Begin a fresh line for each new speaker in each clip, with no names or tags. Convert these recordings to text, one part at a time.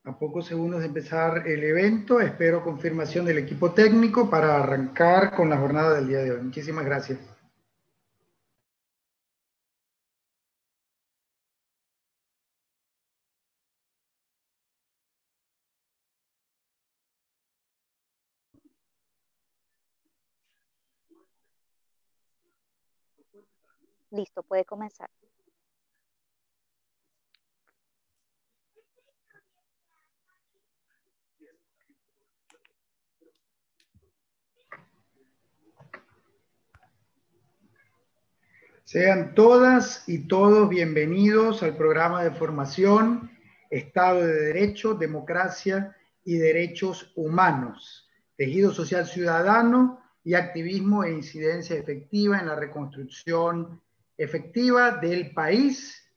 A pocos segundos de empezar el evento, espero confirmación del equipo técnico para arrancar con la jornada del día de hoy. Muchísimas gracias.
Listo, puede comenzar.
Sean todas y todos bienvenidos al programa de formación Estado de Derecho, Democracia y Derechos Humanos, Tejido Social Ciudadano y Activismo e Incidencia Efectiva en la Reconstrucción Efectiva del País,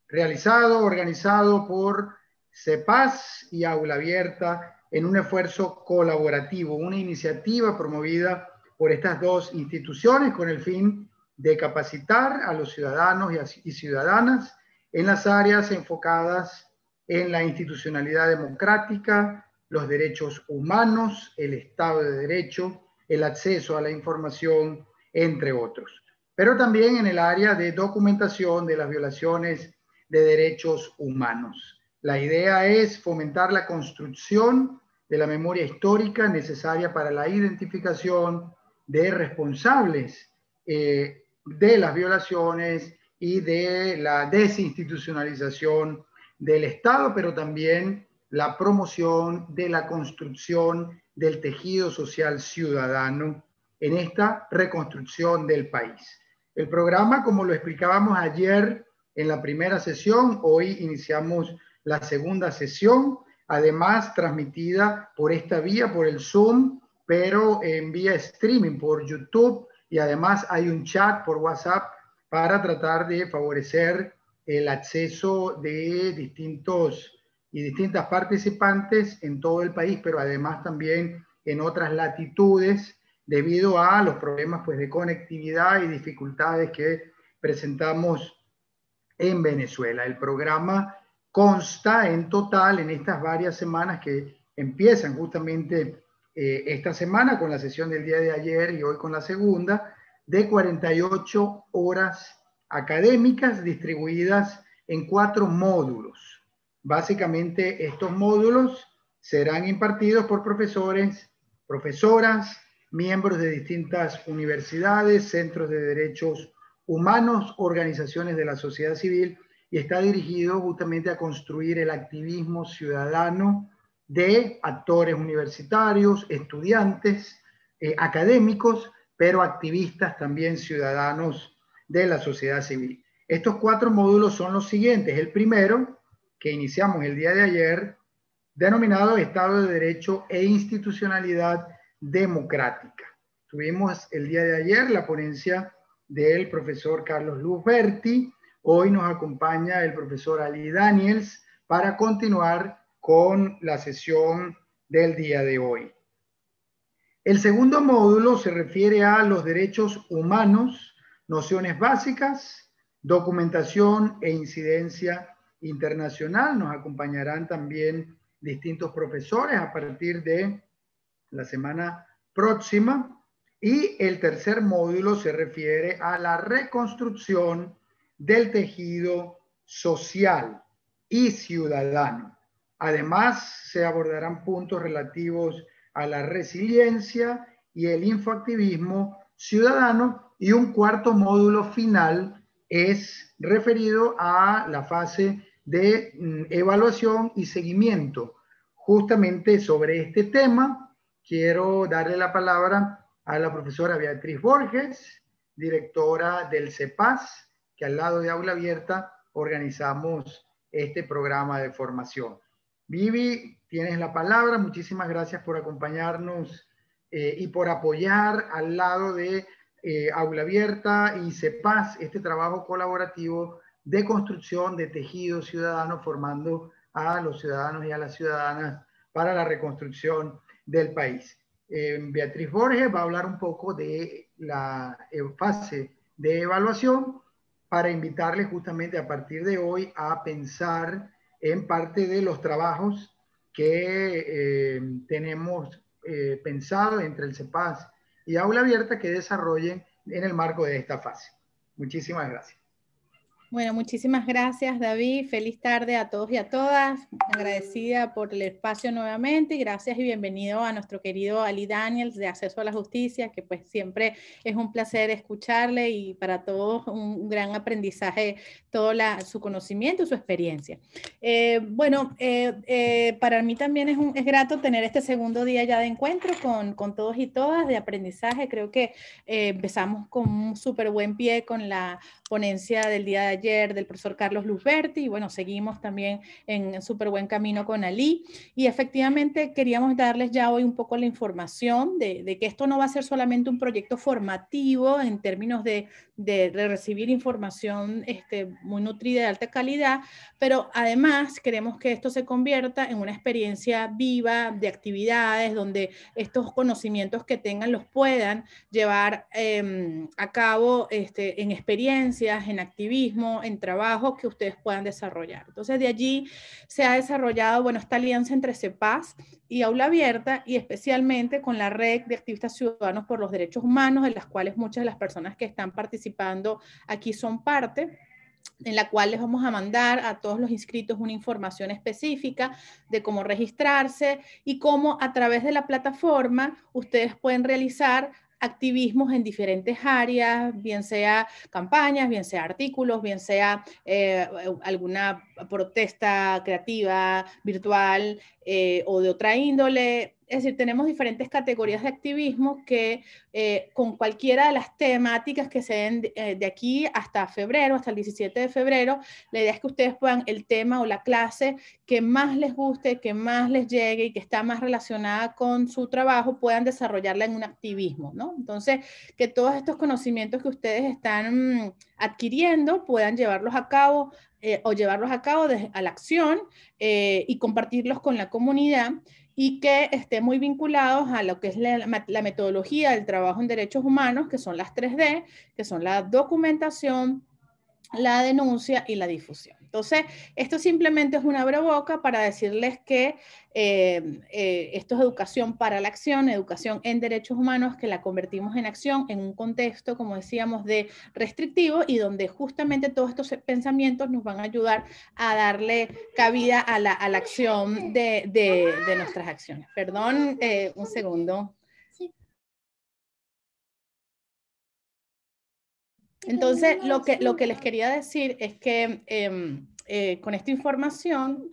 realizado, organizado por CEPAS y Aula Abierta en un esfuerzo colaborativo, una iniciativa promovida por estas dos instituciones con el fin de capacitar a los ciudadanos y ciudadanas en las áreas enfocadas en la institucionalidad democrática, los derechos humanos, el Estado de Derecho, el acceso a la información, entre otros. Pero también en el área de documentación de las violaciones de derechos humanos. La idea es fomentar la construcción de la memoria histórica necesaria para la identificación de responsables de las violaciones y de la desinstitucionalización del Estado, pero también la promoción de la construcción del tejido social ciudadano en esta reconstrucción del país. El programa, como lo explicábamos ayer en la primera sesión, hoy iniciamos la segunda sesión, además transmitida por esta vía, por el Zoom, pero en vía streaming por YouTube, y además hay un chat por WhatsApp para tratar de favorecer el acceso de distintas participantes en todo el país, pero además también en otras latitudes, debido a los problemas pues, de conectividad y dificultades que presentamos en Venezuela. El programa consta en total en estas varias semanas que empiezan justamente esta semana con la sesión del día de ayer y hoy con la segunda, de 48 horas académicas distribuidas en 4 módulos. Básicamente estos módulos serán impartidos por profesores, profesoras, miembros de distintas universidades, centros de derechos humanos, organizaciones de la sociedad civil, y está dirigido justamente a construir el activismo ciudadano de actores universitarios, estudiantes, académicos, pero activistas también ciudadanos de la sociedad civil. Estos 4 módulos son los siguientes. El primero, que iniciamos el día de ayer, denominado Estado de Derecho e Institucionalidad Democrática. Tuvimos el día de ayer la ponencia del profesor Carlos Luz Berti. Hoy nos acompaña el profesor Ali Daniels para continuar con la sesión del día de hoy. El segundo módulo se refiere a los derechos humanos, nociones básicas, documentación e incidencia internacional. Nos acompañarán también distintos profesores a partir de la semana próxima. Y el tercer módulo se refiere a la reconstrucción del tejido social y ciudadano. Además, se abordarán puntos relativos a la resiliencia y el infoactivismo ciudadano, y un cuarto módulo final es referido a la fase de evaluación y seguimiento. Justamente sobre este tema, quiero darle la palabra a la profesora Beatriz Borges, directora del CEPAS, que al lado de Aula Abierta organizamos este programa de formación. Vivi, tienes la palabra. Muchísimas gracias por acompañarnos y por apoyar al lado de Aula Abierta y CEPAS, este trabajo colaborativo de construcción de tejido ciudadano, formando a los ciudadanos y a las ciudadanas para la reconstrucción del país. Beatriz Borges va a hablar un poco de la fase de evaluación para invitarles justamente a partir de hoy a pensar en parte de los trabajos que tenemos pensado entre el CEPAS y Aula Abierta que desarrollen en el marco de esta fase. Muchísimas gracias.
Bueno, muchísimas gracias, David. Feliz tarde a todos y a todas. Agradecida por el espacio nuevamente. Gracias y bienvenido a nuestro querido Ali Daniels de Acceso a la Justicia, que pues siempre es un placer escucharle y para todos un gran aprendizaje, todo su conocimiento y su experiencia. Para mí también es grato tener este segundo día ya de encuentro con todos y todas de aprendizaje. Creo que empezamos con un súper buen pie con la ponencia del día de ayer del profesor Carlos Luzberti, y bueno, seguimos también en súper buen camino con Ali, y efectivamente queríamos darles ya hoy un poco la información de que esto no va a ser solamente un proyecto formativo en términos de recibir información muy nutrida de alta calidad, pero además queremos que esto se convierta en una experiencia viva de actividades donde estos conocimientos que tengan los puedan llevar a cabo en experiencias, en activismo, en trabajo que ustedes puedan desarrollar. Entonces de allí se ha desarrollado, bueno, esta alianza entre CEPAS y Aula Abierta, y especialmente con la red de activistas ciudadanos por los derechos humanos, de las cuales muchas de las personas que están participando aquí son parte, en la cual les vamos a mandar a todos los inscritos una información específica de cómo registrarse y cómo a través de la plataforma ustedes pueden realizar activismos en diferentes áreas, bien sea campañas, bien sea artículos, bien sea alguna protesta creativa, virtual o de otra índole. Es decir, tenemos diferentes categorías de activismo que con cualquiera de las temáticas que se den de aquí hasta febrero, hasta el 17 de febrero, la idea es que ustedes puedan el tema o la clase que más les guste, que más les llegue y que está más relacionada con su trabajo, puedan desarrollarla en un activismo, ¿no? Entonces, que todos estos conocimientos que ustedes están adquiriendo puedan llevarlos a cabo o llevarlos a cabo a la acción y compartirlos con la comunidad, y que estén muy vinculados a lo que es la metodología del trabajo en derechos humanos, que son las 3D, que son la documentación, la denuncia y la difusión. Entonces, esto simplemente es una abrebocas para decirles que esto es educación para la acción, educación en derechos humanos, que la convertimos en acción en un contexto, como decíamos, de restrictivo, y donde justamente todos estos pensamientos nos van a ayudar a darle cabida a la acción de nuestras acciones. Perdón, un segundo. Entonces, lo que les quería decir es que con esta información,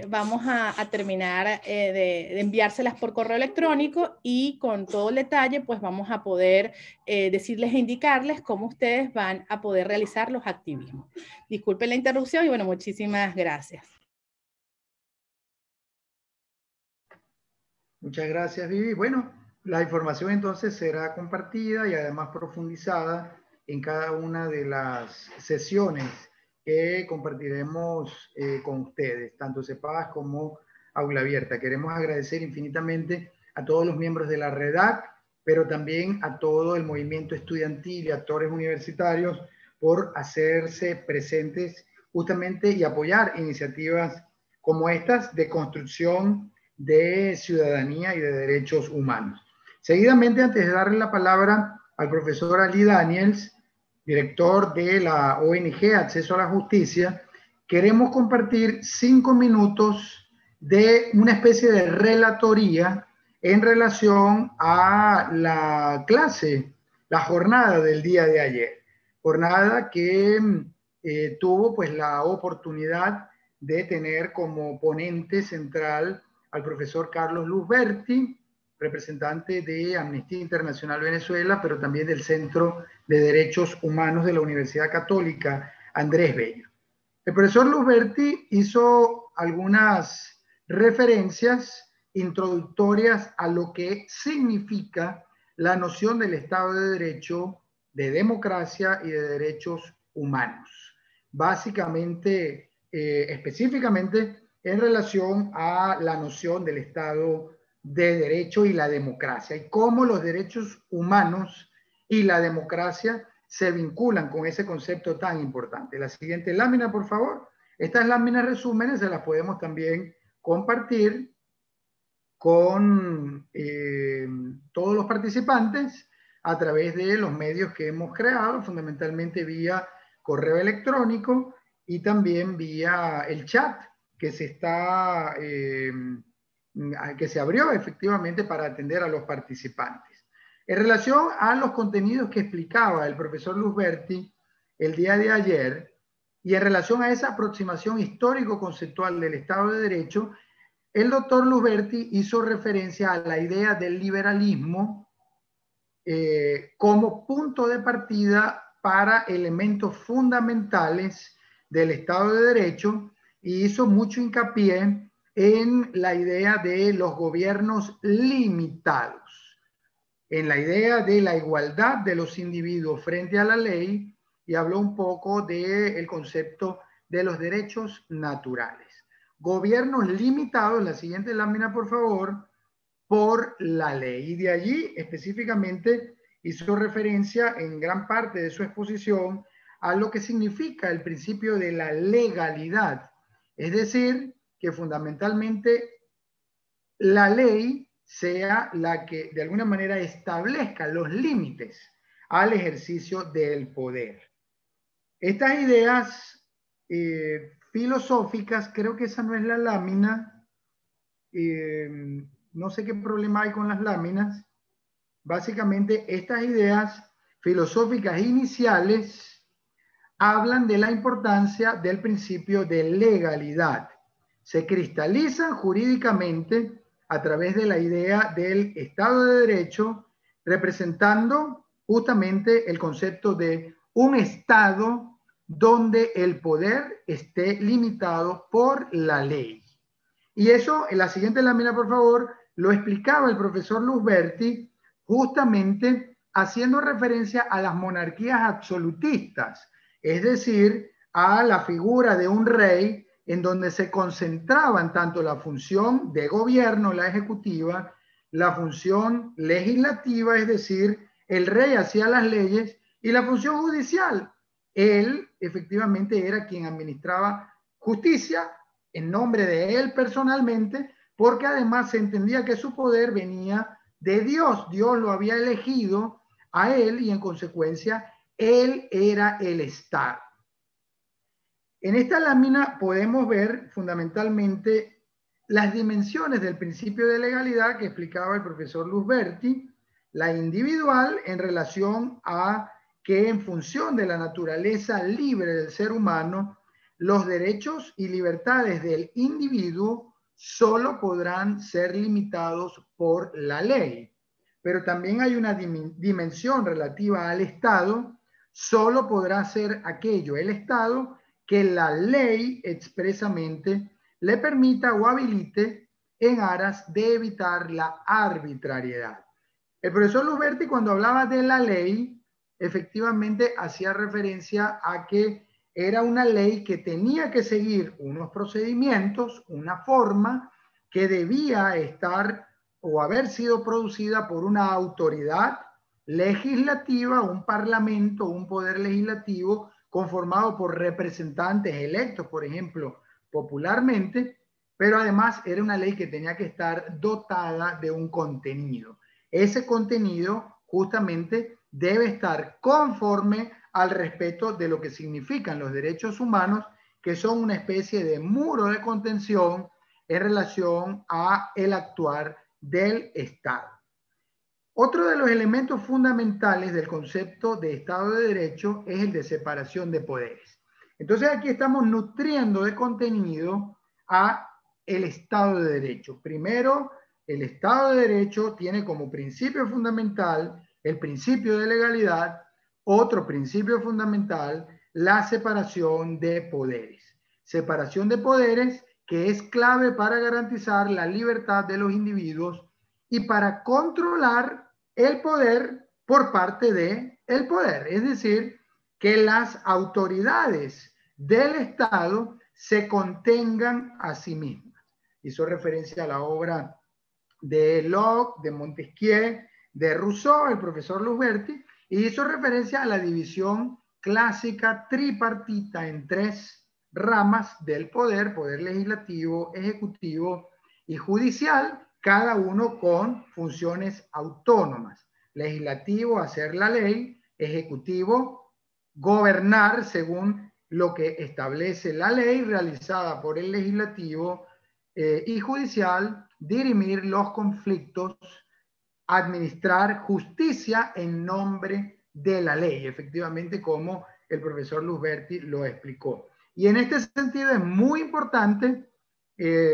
vamos a terminar de enviárselas por correo electrónico, y con todo el detalle, pues vamos a poder decirles e indicarles cómo ustedes van a poder realizar los activismos. Disculpen la interrupción y bueno, muchísimas gracias.
Muchas gracias, Vivi. Bueno, la información entonces será compartida y además profundizada en cada una de las sesiones que compartiremos con ustedes, tanto CEPAS como Aula Abierta. Queremos agradecer infinitamente a todos los miembros de la REDAC, pero también a todo el movimiento estudiantil y actores universitarios por hacerse presentes justamente y apoyar iniciativas como estas de construcción de ciudadanía y de derechos humanos. Seguidamente, antes de darle la palabra al profesor Ali Daniels, director de la ONG Acceso a la Justicia, queremos compartir 5 minutos de una especie de relatoría en relación a la clase, la jornada del día de ayer. Jornada que tuvo pues la oportunidad de tener como ponente central al profesor Carlos Luzberti, representante de Amnistía Internacional Venezuela, pero también del Centro de Derechos Humanos de la Universidad Católica Andrés Bello. El profesor Luzberti hizo algunas referencias introductorias a lo que significa la noción del Estado de Derecho, de democracia y de derechos humanos. Básicamente, específicamente en relación a la noción del Estado de Derecho y la democracia, y cómo los derechos humanos y la democracia se vinculan con ese concepto tan importante. La siguiente lámina, por favor. Estas láminas resúmenes se las podemos también compartir con todos los participantes a través de los medios que hemos creado, fundamentalmente vía correo electrónico y también vía el chat que se abrió efectivamente para atender a los participantes. En relación a los contenidos que explicaba el profesor Luzberti el día de ayer y en relación a esa aproximación histórico-conceptual del Estado de Derecho, el doctor Luzberti hizo referencia a la idea del liberalismo como punto de partida para elementos fundamentales del Estado de Derecho y hizo mucho hincapié en la idea de los gobiernos limitados, en la idea de la igualdad de los individuos frente a la ley y habló un poco del concepto de los derechos naturales. Gobiernos limitados, la siguiente lámina por favor, por la ley. Y de allí específicamente hizo referencia en gran parte de su exposición a lo que significa el principio de la legalidad. Es decir, que fundamentalmente la ley sea la que de alguna manera establezca los límites al ejercicio del poder. Estas ideas filosóficas, creo que esa no es la lámina, no sé qué problema hay con las láminas. Básicamente, estas ideas filosóficas iniciales hablan de la importancia del principio de legalidad. Se cristalizan jurídicamente a través de la idea del Estado de Derecho, representando justamente el concepto de un Estado donde el poder esté limitado por la ley. Y eso, en la siguiente lámina, por favor, lo explicaba el profesor Luzberti, justamente haciendo referencia a las monarquías absolutistas, es decir, a la figura de un rey en donde se concentraban tanto la función de gobierno, la ejecutiva, la función legislativa, es decir, el rey hacía las leyes, y la función judicial. Él efectivamente era quien administraba justicia en nombre de él personalmente, porque además se entendía que su poder venía de Dios. Dios lo había elegido a él y en consecuencia él era el Estado. En esta lámina podemos ver fundamentalmente las dimensiones del principio de legalidad que explicaba el profesor Luzberti, la individual en relación a que en función de la naturaleza libre del ser humano, los derechos y libertades del individuo solo podrán ser limitados por la ley. Pero también hay una dimensión relativa al Estado, solo podrá ser aquello, el Estado, que la ley expresamente le permita o habilite en aras de evitar la arbitrariedad. El profesor Luzberti, cuando hablaba de la ley, efectivamente hacía referencia a que era una ley que tenía que seguir unos procedimientos, una forma que debía estar o haber sido producida por una autoridad legislativa, un parlamento, un poder legislativo conformado por representantes electos, por ejemplo, popularmente, pero además era una ley que tenía que estar dotada de un contenido. Ese contenido justamente debe estar conforme al respeto de lo que significan los derechos humanos, que son una especie de muro de contención en relación a el actuar del Estado. Otro de los elementos fundamentales del concepto de Estado de Derecho es el de separación de poderes. Entonces aquí estamos nutriendo de contenido a el Estado de Derecho. Primero, el Estado de Derecho tiene como principio fundamental el principio de legalidad, otro principio fundamental, la separación de poderes. Separación de poderes que es clave para garantizar la libertad de los individuos y para controlar el poder por parte del poder. Es decir, que las autoridades del Estado se contengan a sí mismas. Hizo referencia a la obra de Locke, de Montesquieu, de Rousseau, el profesor Lusberti, y hizo referencia a la división clásica tripartita en tres ramas del poder: poder legislativo, ejecutivo y judicial, cada uno con funciones autónomas. Legislativo, hacer la ley; ejecutivo, gobernar según lo que establece la ley realizada por el legislativo, y judicial, dirimir los conflictos, administrar justicia en nombre de la ley, efectivamente, como el profesor Lusberti lo explicó. Y en este sentido es muy importante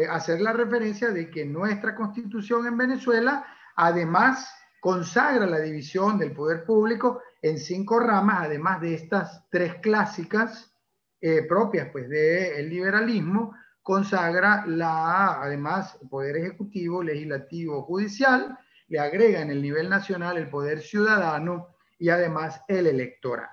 hacer la referencia de que nuestra Constitución en Venezuela además consagra la división del poder público en 5 ramas, además de estas 3 clásicas propias pues del liberalismo. Consagra además el poder ejecutivo, legislativo, judicial, le agrega en el nivel nacional el poder ciudadano y además el electoral.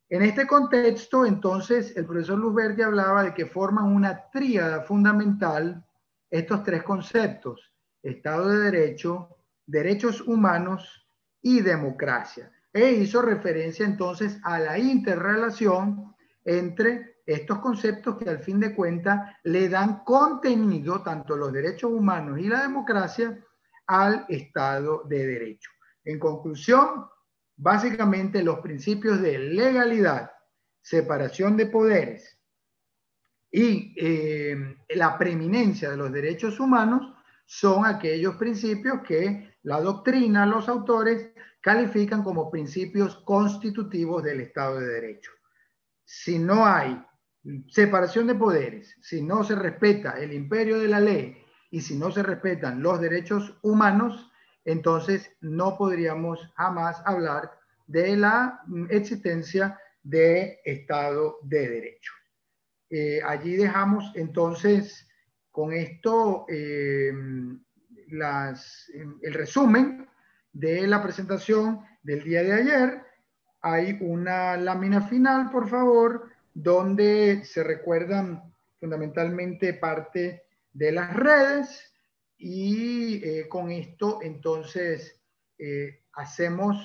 En este contexto, entonces, el profesor Lusberti hablaba de que forman una tríada fundamental estos 3 conceptos: Estado de Derecho, derechos humanos y democracia. E hizo referencia entonces a la interrelación entre estos conceptos que al fin de cuentas le dan contenido, tanto los derechos humanos y la democracia, al Estado de Derecho. En conclusión, básicamente los principios de legalidad, separación de poderes y la preeminencia de los derechos humanos son aquellos principios que la doctrina, los autores, califican como principios constitutivos del Estado de Derecho. Si no hay separación de poderes, si no se respeta el imperio de la ley y si no se respetan los derechos humanos, entonces no podríamos jamás hablar de la existencia de Estado de Derecho. Allí dejamos entonces con esto el resumen de la presentación del día de ayer. Hay una lámina final, por favor, donde se recuerdan fundamentalmente parte de las redes, y con esto entonces hacemos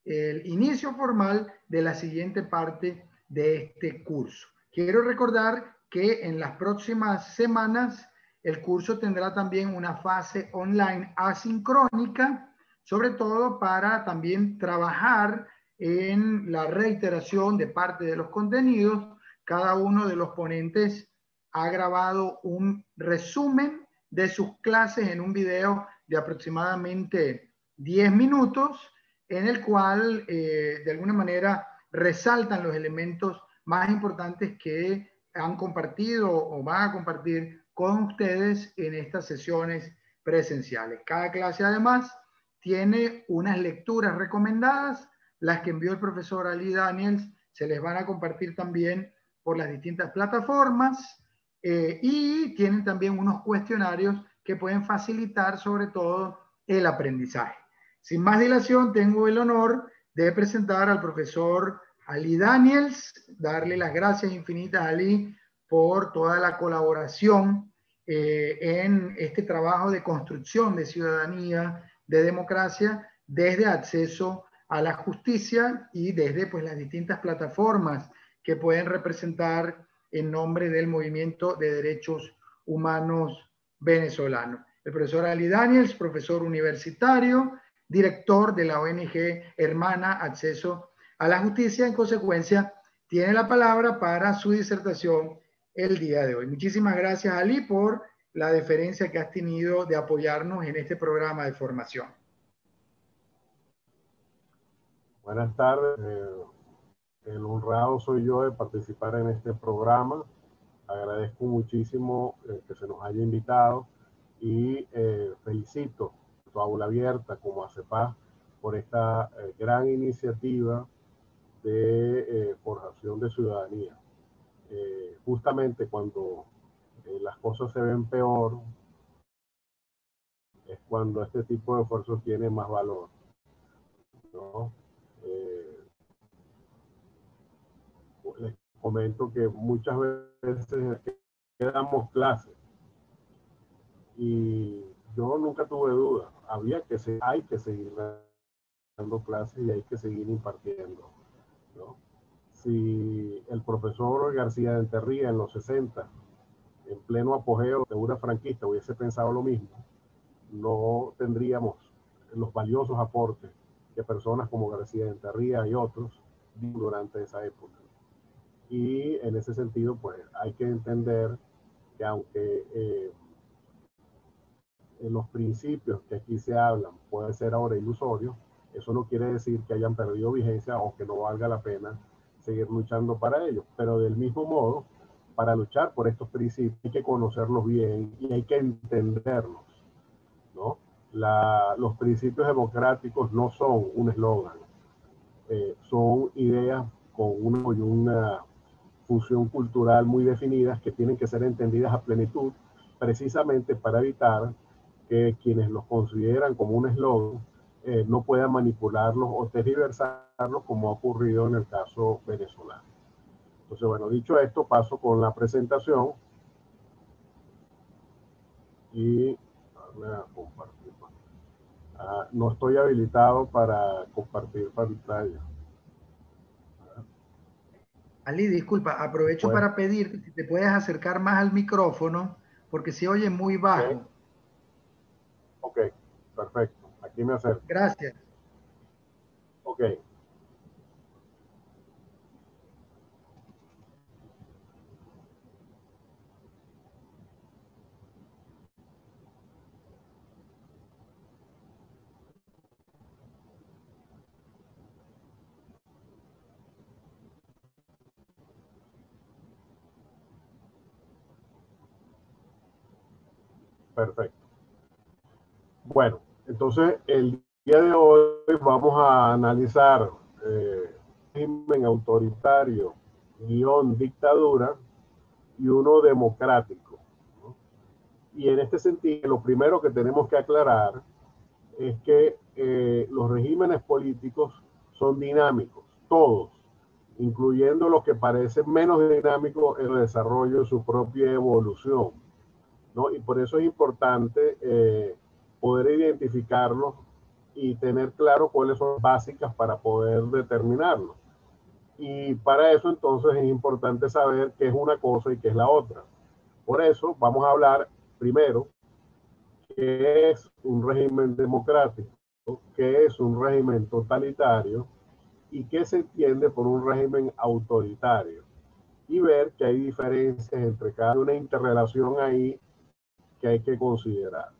el inicio formal de la siguiente parte de este curso. Quiero recordar que en las próximas semanas el curso tendrá también una fase online asincrónica, sobre todo para también trabajar en la reiteración de parte de los contenidos. Cada uno de los ponentes ha grabado un resumen de sus clases en un video de aproximadamente 10 minutos, en el cual de alguna manera resaltan los elementos más importantes que han compartido o van a compartir con ustedes en estas sesiones presenciales. Cada clase además tiene unas lecturas recomendadas, las que envió el profesor Ali Daniels se les van a compartir también por las distintas plataformas, y tienen también unos cuestionarios que pueden facilitar sobre todo el aprendizaje. Sin más dilación, tengo el honor de presentar al profesor Ali Daniels, darle las gracias infinitas a Ali por toda la colaboración en este trabajo de construcción de ciudadanía, de democracia, desde acceso a la justicia y desde pues, las distintas plataformas que pueden representar en nombre del movimiento de derechos humanos venezolano. El profesor Ali Daniels, profesor universitario, director de la ONG hermana Acceso a la Justicia, en consecuencia, tiene la palabra para su disertación el día de hoy. Muchísimas gracias, Ali, por la deferencia que has tenido de apoyarnos en este programa de formación.
Buenas tardes. El honrado soy yo de participar en este programa. Agradezco muchísimo que se nos haya invitado y felicito a Aula Abierta como a CEPAS por esta gran iniciativa de forjación de ciudadanía. Justamente cuando las cosas se ven peor es cuando este tipo de esfuerzos tiene más valor. ¿no? Les comento que muchas veces damos clases y yo nunca tuve duda, hay que seguir dando clases y hay que seguir impartiendo, ¿no? Si el profesor García de Enterría en los 60, en pleno apogeo de la dictadura franquista, hubiese pensado lo mismo, no tendríamos los valiosos aportes que personas como García de Enterría y otros durante esa época. Y en ese sentido, pues hay que entender que aunque los principios que aquí se hablan pueden ser ahora ilusorios, eso no quiere decir que hayan perdido vigencia o que no valga la pena seguir luchando para ellos. Pero del mismo modo, para luchar por estos principios hay que conocerlos bien y hay que entenderlos, ¿no? Los principios democráticos no son un eslogan, son ideas con una función cultural muy definidas que tienen que ser entendidas a plenitud, precisamente para evitar que quienes los consideran como un eslogan no puedan manipularlos o tergiversarlos, como ha ocurrido en el caso venezolano. Entonces, bueno, dicho esto, paso con la presentación y voy a compartir. No estoy habilitado para compartir pantalla.
Ali, disculpa, aprovecho para pedirte si te puedes acercar más al micrófono porque se oye muy bajo.
Ok, perfecto. Aquí me acerco.
Gracias.
Ok. Perfecto. Bueno, entonces el día de hoy vamos a analizar régimen autoritario, dictadura y uno democrático, ¿no? Y en este sentido, lo primero que tenemos que aclarar es que los regímenes políticos son dinámicos, todos, incluyendo los que parecen menos dinámicos en el desarrollo de su propia evolución, ¿no? Y por eso es importante poder identificarlos y tener claro cuáles son las básicas para poder determinarlos. Y para eso entonces es importante saber qué es una cosa y qué es la otra. Por eso vamos a hablar primero qué es un régimen democrático, qué es un régimen totalitario y qué se entiende por un régimen autoritario. Y ver que hay diferencias entre cada una, interrelación ahí que hay que considerar.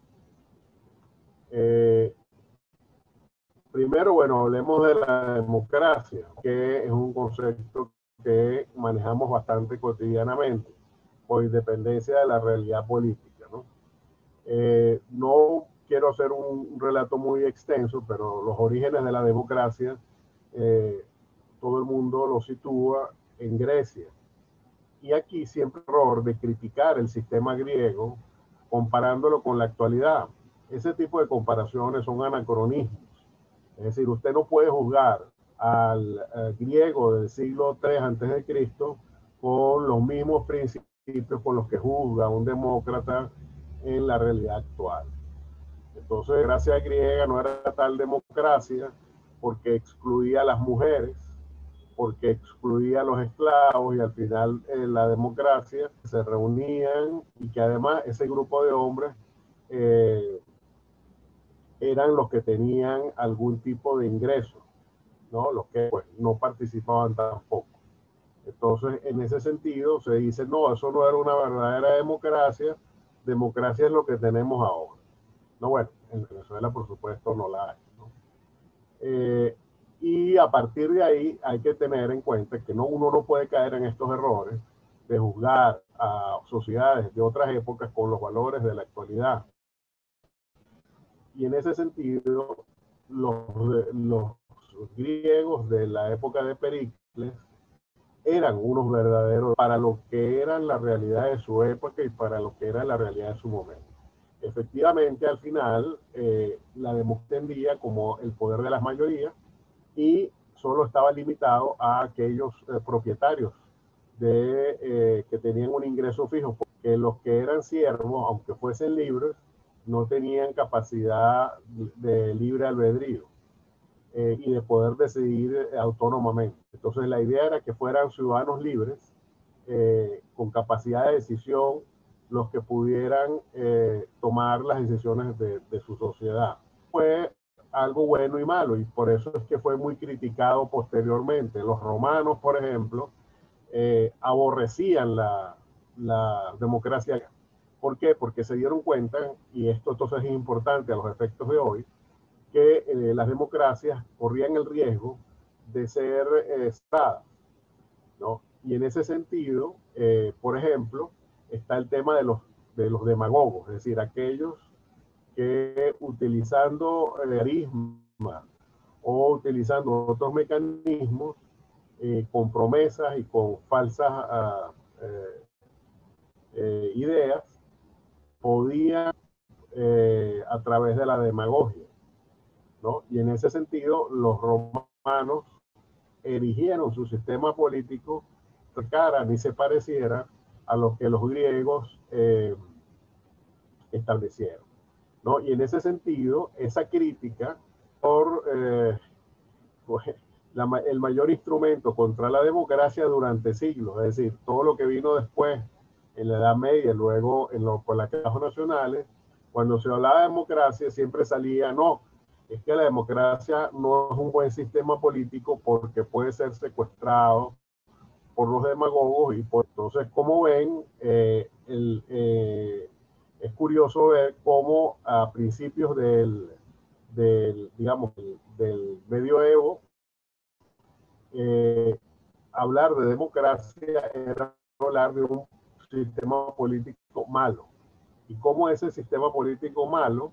Primero, bueno, hablemos de la democracia, que es un concepto que manejamos bastante cotidianamente, por independencia de la realidad política, ¿no? No quiero hacer un relato muy extenso, pero los orígenes de la democracia, todo el mundo lo sitúa en Grecia. Y aquí siempre el error de criticar el sistema griego comparándolo con la actualidad. Ese tipo de comparaciones son anacronismos. Es decir, usted no puede juzgar al griego del siglo III a.C. con los mismos principios con los que juzga un demócrata en la realidad actual. Entonces, la democracia griega no era tal democracia porque excluía a las mujeres, porque excluía a los esclavos, y al final la democracia se reunían y que además ese grupo de hombres eran los que tenían algún tipo de ingreso, ¿no? Los que pues, no participaban tampoco. Entonces, en ese sentido, se dice, no, eso no era una verdadera democracia, democracia es lo que tenemos ahora. No, bueno, en Venezuela, por supuesto, no la hay, ¿no? Y a partir de ahí hay que tener en cuenta que uno no puede caer en estos errores de juzgar a sociedades de otras épocas con los valores de la actualidad. Y en ese sentido, los griegos de la época de Pericles eran unos verdaderos para lo que era la realidad de su época y para lo que era la realidad de su momento. Efectivamente, al final, la democracia entendía como el poder de las mayorías, y solo estaba limitado a aquellos propietarios que tenían un ingreso fijo, porque los que eran siervos, aunque fuesen libres, no tenían capacidad de libre albedrío y de poder decidir autónomamente. Entonces la idea era que fueran ciudadanos libres, con capacidad de decisión, los que pudieran tomar las decisiones de su sociedad. Fue algo bueno y malo, y por eso es que fue muy criticado posteriormente. Los romanos, por ejemplo, aborrecían la democracia. ¿Por qué? Porque se dieron cuenta, y esto entonces es importante a los efectos de hoy, que las democracias corrían el riesgo de ser cerradas, ¿no? Y en ese sentido, por ejemplo, está el tema de los demagogos, es decir, aquellos que utilizando carisma o utilizando otros mecanismos, con promesas y con falsas ideas, podían a través de la demagogia, ¿no? Y en ese sentido, los romanos erigieron su sistema político cara ni se pareciera a los que los griegos establecieron, ¿no? Y en ese sentido, esa crítica por pues, el mayor instrumento contra la democracia durante siglos, es decir, todo lo que vino después en la Edad Media, luego por las cajas nacionales, cuando se hablaba de democracia siempre salía, no, es que la democracia no es un buen sistema político porque puede ser secuestrado por los demagogos y por... Entonces, como ven, es curioso ver cómo a principios digamos, del medioevo, hablar de democracia era hablar de un sistema político malo. Y cómo ese sistema político malo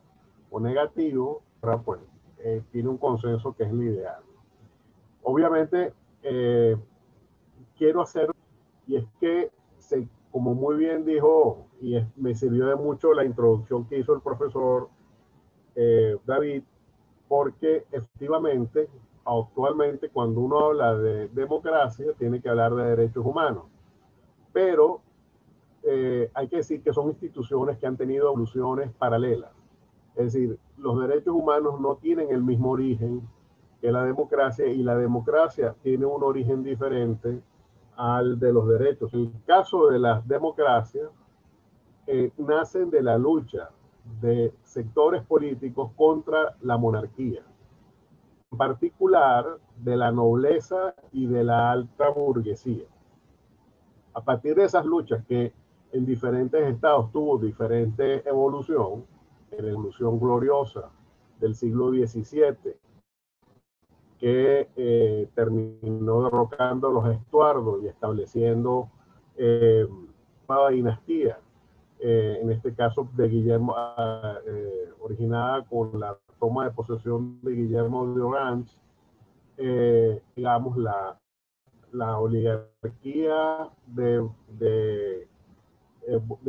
o negativo, pues, tiene un consenso que es el ideal. Obviamente, quiero hacer, y es que, como muy bien dijo, y me sirvió de mucho la introducción que hizo el profesor David, porque efectivamente, actualmente, cuando uno habla de democracia, tiene que hablar de derechos humanos. Pero hay que decir que son instituciones que han tenido evoluciones paralelas. Es decir, los derechos humanos no tienen el mismo origen que la democracia, y la democracia tiene un origen diferente al de los derechos. En el caso de las democracias, nacen de la lucha de sectores políticos contra la monarquía, en particular de la nobleza y de la alta burguesía. A partir de esas luchas, que en diferentes estados tuvo diferente evolución, en la evolución gloriosa del siglo XVII, que terminó derrocando a los Estuardos y estableciendo una dinastía, en este caso de Guillermo, originada con la toma de posesión de Guillermo de Orange, digamos, la oligarquía de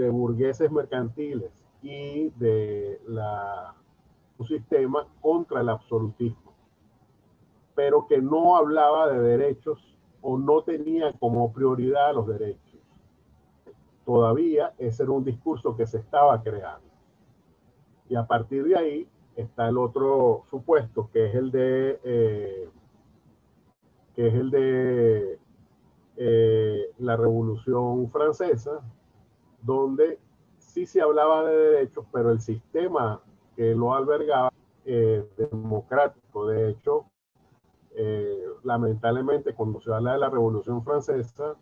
burgueses mercantiles y de un sistema contra el absolutismo, pero que no hablaba de derechos o no tenía como prioridad los derechos. Todavía ese era un discurso que se estaba creando. Y a partir de ahí está el otro supuesto, que es el de la Revolución Francesa, donde sí se hablaba de derechos, pero el sistema que lo albergaba democrático. De hecho, lamentablemente, cuando se habla de la Revolución Francesa,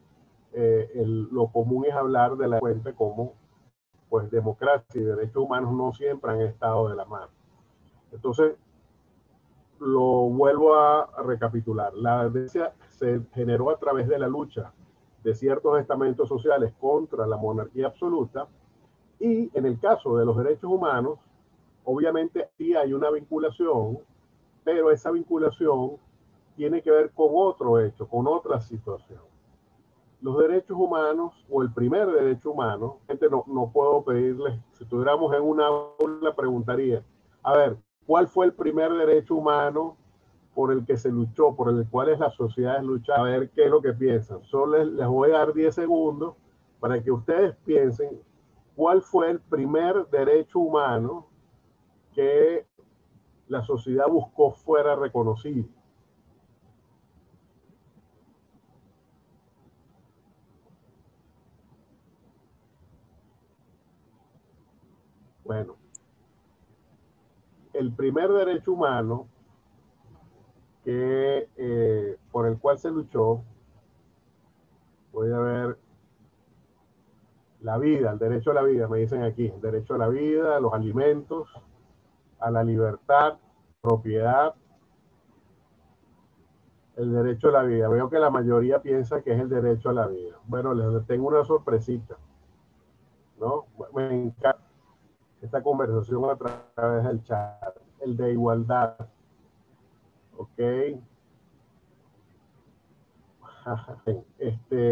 lo común es hablar de la cuenta como, pues, democracia y derechos humanos no siempre han estado de la mano. Entonces, lo vuelvo a recapitular. La democracia se generó a través de la lucha de ciertos estamentos sociales contra la monarquía absoluta, y en el caso de los derechos humanos, obviamente sí hay una vinculación, pero esa vinculación tiene que ver con otro hecho, con otra situación. Los derechos humanos, o el primer derecho humano, no puedo pedirles, si estuviéramos en una aula, preguntaría, a ver, ¿cuál fue el primer derecho humano por el que se luchó, por el cual las sociedades lucharon, a ver qué es lo que piensan. Solo les voy a dar 10 segundos para que ustedes piensen cuál fue el primer derecho humano que la sociedad buscó fuera reconocido. Bueno, el primer derecho humano que, por el cual se luchó, voy a ver, la vida, el derecho a la vida, me dicen aquí, el derecho a la vida, a los alimentos, a la libertad, propiedad, el derecho a la vida. Veo que la mayoría piensa que es el derecho a la vida. Bueno, les tengo una sorpresita, ¿no? Me encanta esta conversación a través del chat. El de igualdad, ¿ok?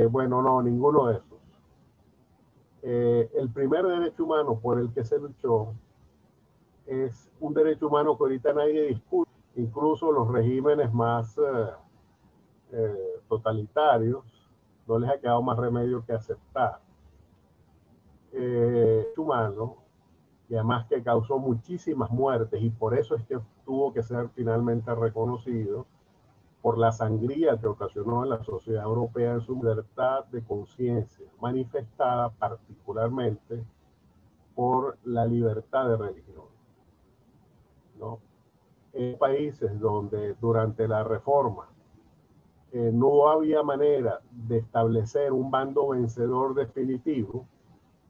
Bueno, no, ninguno de esos. El primer derecho humano por el que se luchó es un derecho humano que ahorita nadie discute, incluso los regímenes más totalitarios, no les ha quedado más remedio que aceptar. Humano, y además que causó muchísimas muertes, y por eso es que tuvo que ser finalmente reconocido por la sangría que ocasionó en la sociedad europea en su libertad de conciencia, manifestada particularmente por la libertad de religión, ¿no? En países donde durante la reforma no había manera de establecer un bando vencedor definitivo,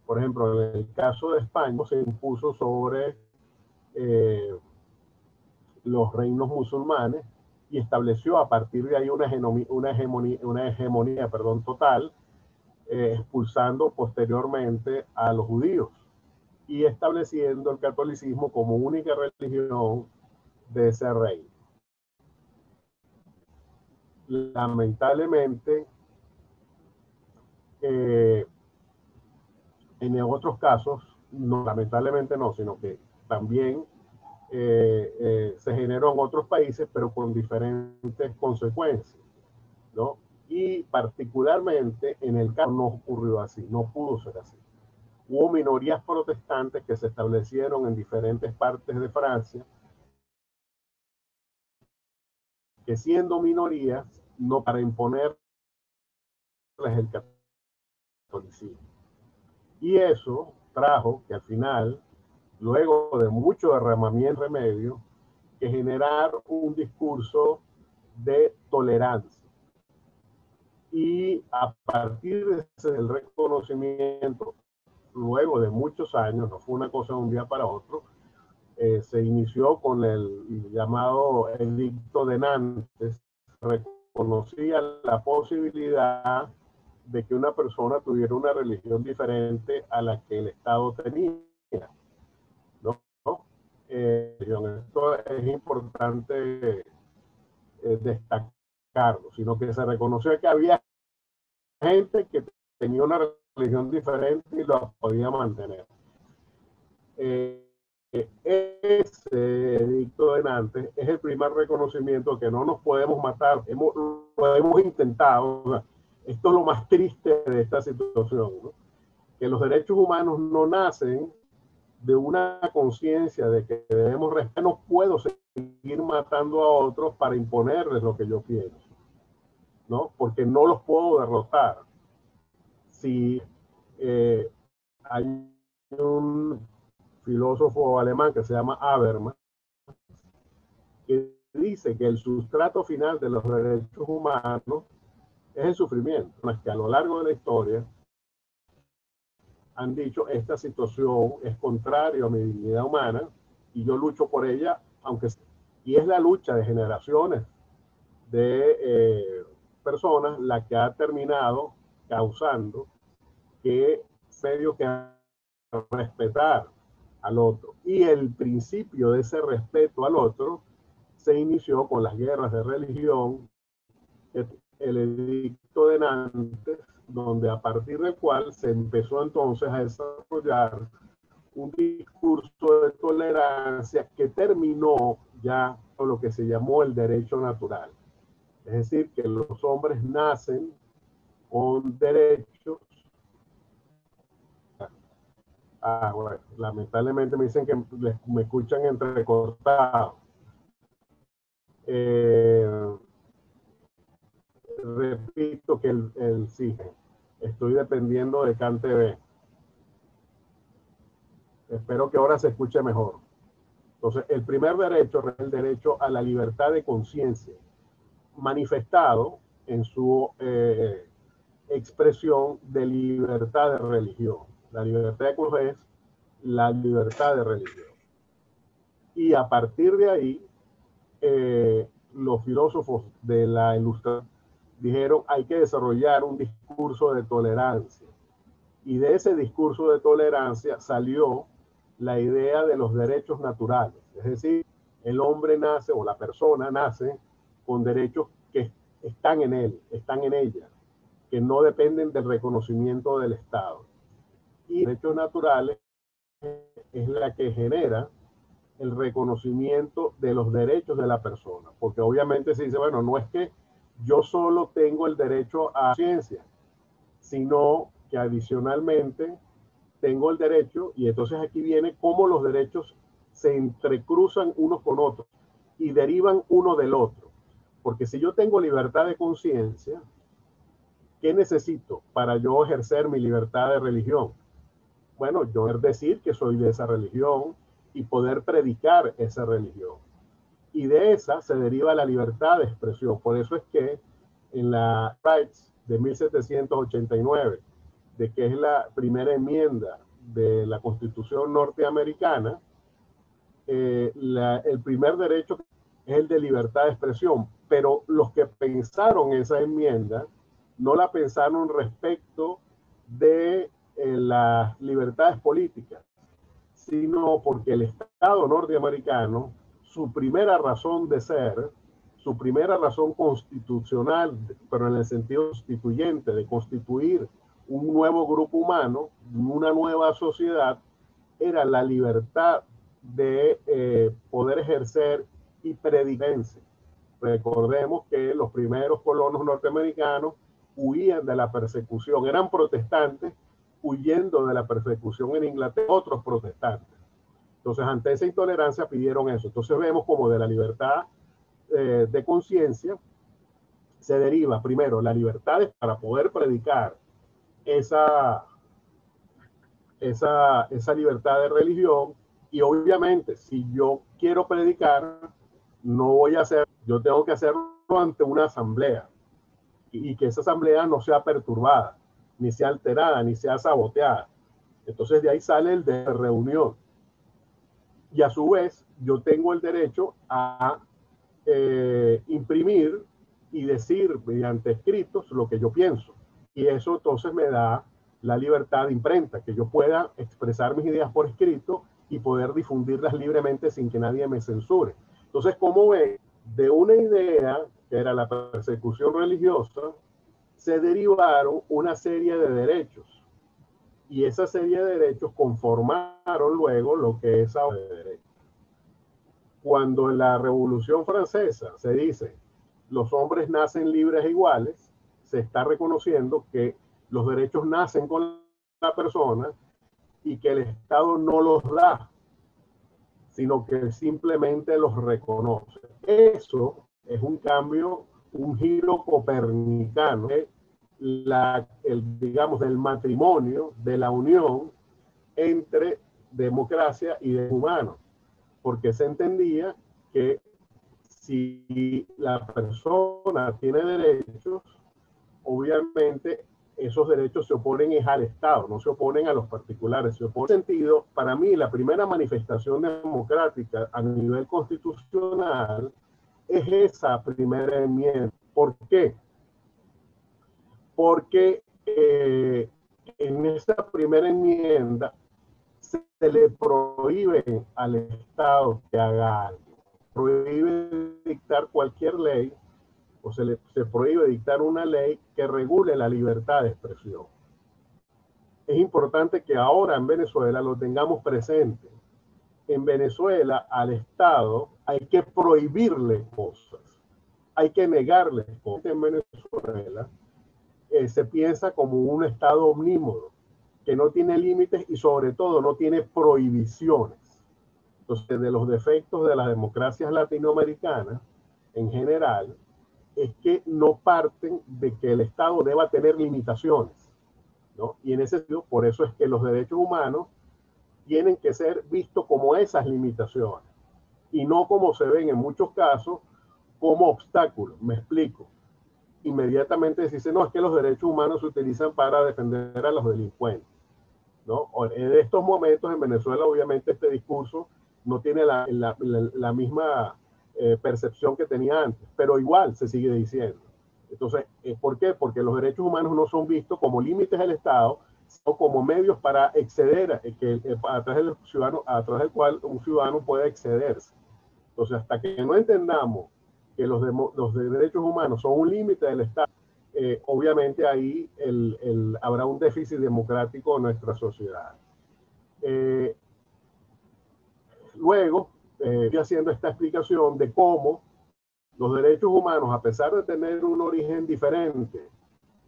por ejemplo, en el caso de España se impuso sobre los reinos musulmanes y estableció a partir de ahí una hegemonía total, expulsando posteriormente a los judíos y estableciendo el catolicismo como única religión de ese reino. Lamentablemente, en otros casos, no, lamentablemente no, sino que también se generó en otros países, pero con diferentes consecuencias, ¿no? Y particularmente en el caso no ocurrió así, no pudo ser así. Hubo minorías protestantes que se establecieron en diferentes partes de Francia, que siendo minorías, no para imponerles el catolicismo. Y eso trajo que al final, luego de mucho derramamiento de remedio, que generar un discurso de tolerancia. Y a partir de ese reconocimiento, luego de muchos años, no fue una cosa de un día para otro, se inició con el llamado Edicto de Nantes, reconocía la posibilidad de que una persona tuviera una religión diferente a la que el Estado tenía, ¿no? Esto es importante destacarlo, sino que se reconoció que había gente que tenía una religión diferente y lo podía mantener. Ese edicto de Nantes es el primer reconocimiento que no nos podemos matar. Lo hemos intentado. O sea, esto es lo más triste de esta situación, ¿no? Que los derechos humanos no nacen de una conciencia de que debemos respetar. No puedo seguir matando a otros para imponerles lo que yo quiero, ¿no? Porque no los puedo derrotar. Si hay un filósofo alemán que se llama Habermas, que dice que el sustrato final de los derechos humanos es el sufrimiento, que a lo largo de la historia han dicho esta situación es contrario a mi dignidad humana y yo lucho por ella, aunque y es la lucha de generaciones de personas la que ha terminado causando que medio que respetar al otro. Y el principio de ese respeto al otro se inició con las guerras de religión, el edicto de Nantes, donde a partir del cual se empezó entonces a desarrollar un discurso de tolerancia que terminó ya con lo que se llamó el derecho natural. Es decir, que los hombres nacen con derechos. Bueno, lamentablemente me dicen que me escuchan entrecortado. Repito que sí, estoy dependiendo de CanTV. Espero que ahora se escuche mejor. Entonces, el primer derecho es el derecho a la libertad de conciencia, manifestado en su expresión de libertad de religión. La libertad de conciencia es la libertad de religión. Y a partir de ahí, los filósofos de la Ilustración dijeron hay que desarrollar un discurso de tolerancia. Y de ese discurso de tolerancia salió la idea de los derechos naturales. Es decir, el hombre nace o la persona nace con derechos que están en él, están en ella, que no dependen del reconocimiento del Estado. Y derechos naturales es la que genera el reconocimiento de los derechos de la persona. Porque obviamente se dice, bueno, no es que yo solo tengo el derecho a ciencia, sino que adicionalmente tengo el derecho, y entonces aquí viene cómo los derechos se entrecruzan unos con otros y derivan uno del otro. Porque si yo tengo libertad de conciencia, ¿qué necesito para yo ejercer mi libertad de religión? Bueno, yo poder decir que soy de esa religión y poder predicar esa religión. Y de esa se deriva la libertad de expresión. Por eso es que en la Rights de 1789, de que es la primera enmienda de la Constitución norteamericana, el primer derecho es el de libertad de expresión. Pero los que pensaron esa enmienda no la pensaron respecto de las libertades políticas, sino porque el Estado norteamericano, su primera razón de ser, su primera razón constitucional, pero en el sentido constituyente, de constituir un nuevo grupo humano, una nueva sociedad, era la libertad de poder ejercer y predicar. Recordemos que los primeros colonos norteamericanos huían de la persecución, eran protestantes huyendo de la persecución en Inglaterra, otros protestantes. Entonces, ante esa intolerancia pidieron eso. Entonces vemos como de la libertad de conciencia se deriva primero la libertad para poder predicar esa libertad de religión, y obviamente si yo quiero predicar, no voy a hacer, yo tengo que hacerlo ante una asamblea, y que esa asamblea no sea perturbada, ni sea alterada, ni sea saboteada. Entonces de ahí sale el de reunión. Y a su vez, yo tengo el derecho a imprimir y decir mediante escritos lo que yo pienso. Y eso entonces me da la libertad de imprenta, que yo pueda expresar mis ideas por escrito y poder difundirlas libremente sin que nadie me censure. Entonces, como ven, de una idea que era la persecución religiosa, se derivaron una serie de derechos. Y esa serie de derechos conformaron luego lo que es ahora de derecho. Cuando en la Revolución Francesa se dice los hombres nacen libres e iguales, se está reconociendo que los derechos nacen con la persona y que el Estado no los da, sino que simplemente los reconoce. Eso es un cambio, un giro copernicano, digamos, del matrimonio, de la unión entre democracia y derechos humanos, porque se entendía que si la persona tiene derechos, obviamente esos derechos se oponen al Estado, no se oponen a los particulares, se oponen. En ese sentido, para mí, la primera manifestación democrática a nivel constitucional es esa primera enmienda. ¿Por qué? Porque en esa primera enmienda se le prohíbe al Estado que haga algo. Prohíbe dictar cualquier ley, o se prohíbe dictar una ley que regule la libertad de expresión. es importante que ahora en Venezuela lo tengamos presente. En Venezuela al Estado hay que prohibirle cosas, hay que negarle cosas. En Venezuela se piensa como un Estado omnímodo, que no tiene límites y sobre todo no tiene prohibiciones. Entonces, de los defectos de las democracias latinoamericanas en general es que no parten de que el Estado deba tener limitaciones, ¿no? Y en ese sentido, por eso es que los derechos humanos tienen que ser vistos como esas limitaciones y no como se ven en muchos casos como obstáculos. Me explico. Inmediatamente se dice, no, es que los derechos humanos se utilizan para defender a los delincuentes, ¿no? En estos momentos en Venezuela, obviamente, este discurso no tiene la misma percepción que tenía antes, pero igual se sigue diciendo. Entonces, ¿por qué? Porque los derechos humanos no son vistos como límites del Estado, sino como medios para exceder, a través del cual un ciudadano puede excederse. Entonces, hasta que no entendamos que los derechos humanos son un límite del Estado, obviamente ahí habrá un déficit democrático en nuestra sociedad. Luego, estoy haciendo esta explicación de cómo los derechos humanos, a pesar de tener un origen diferente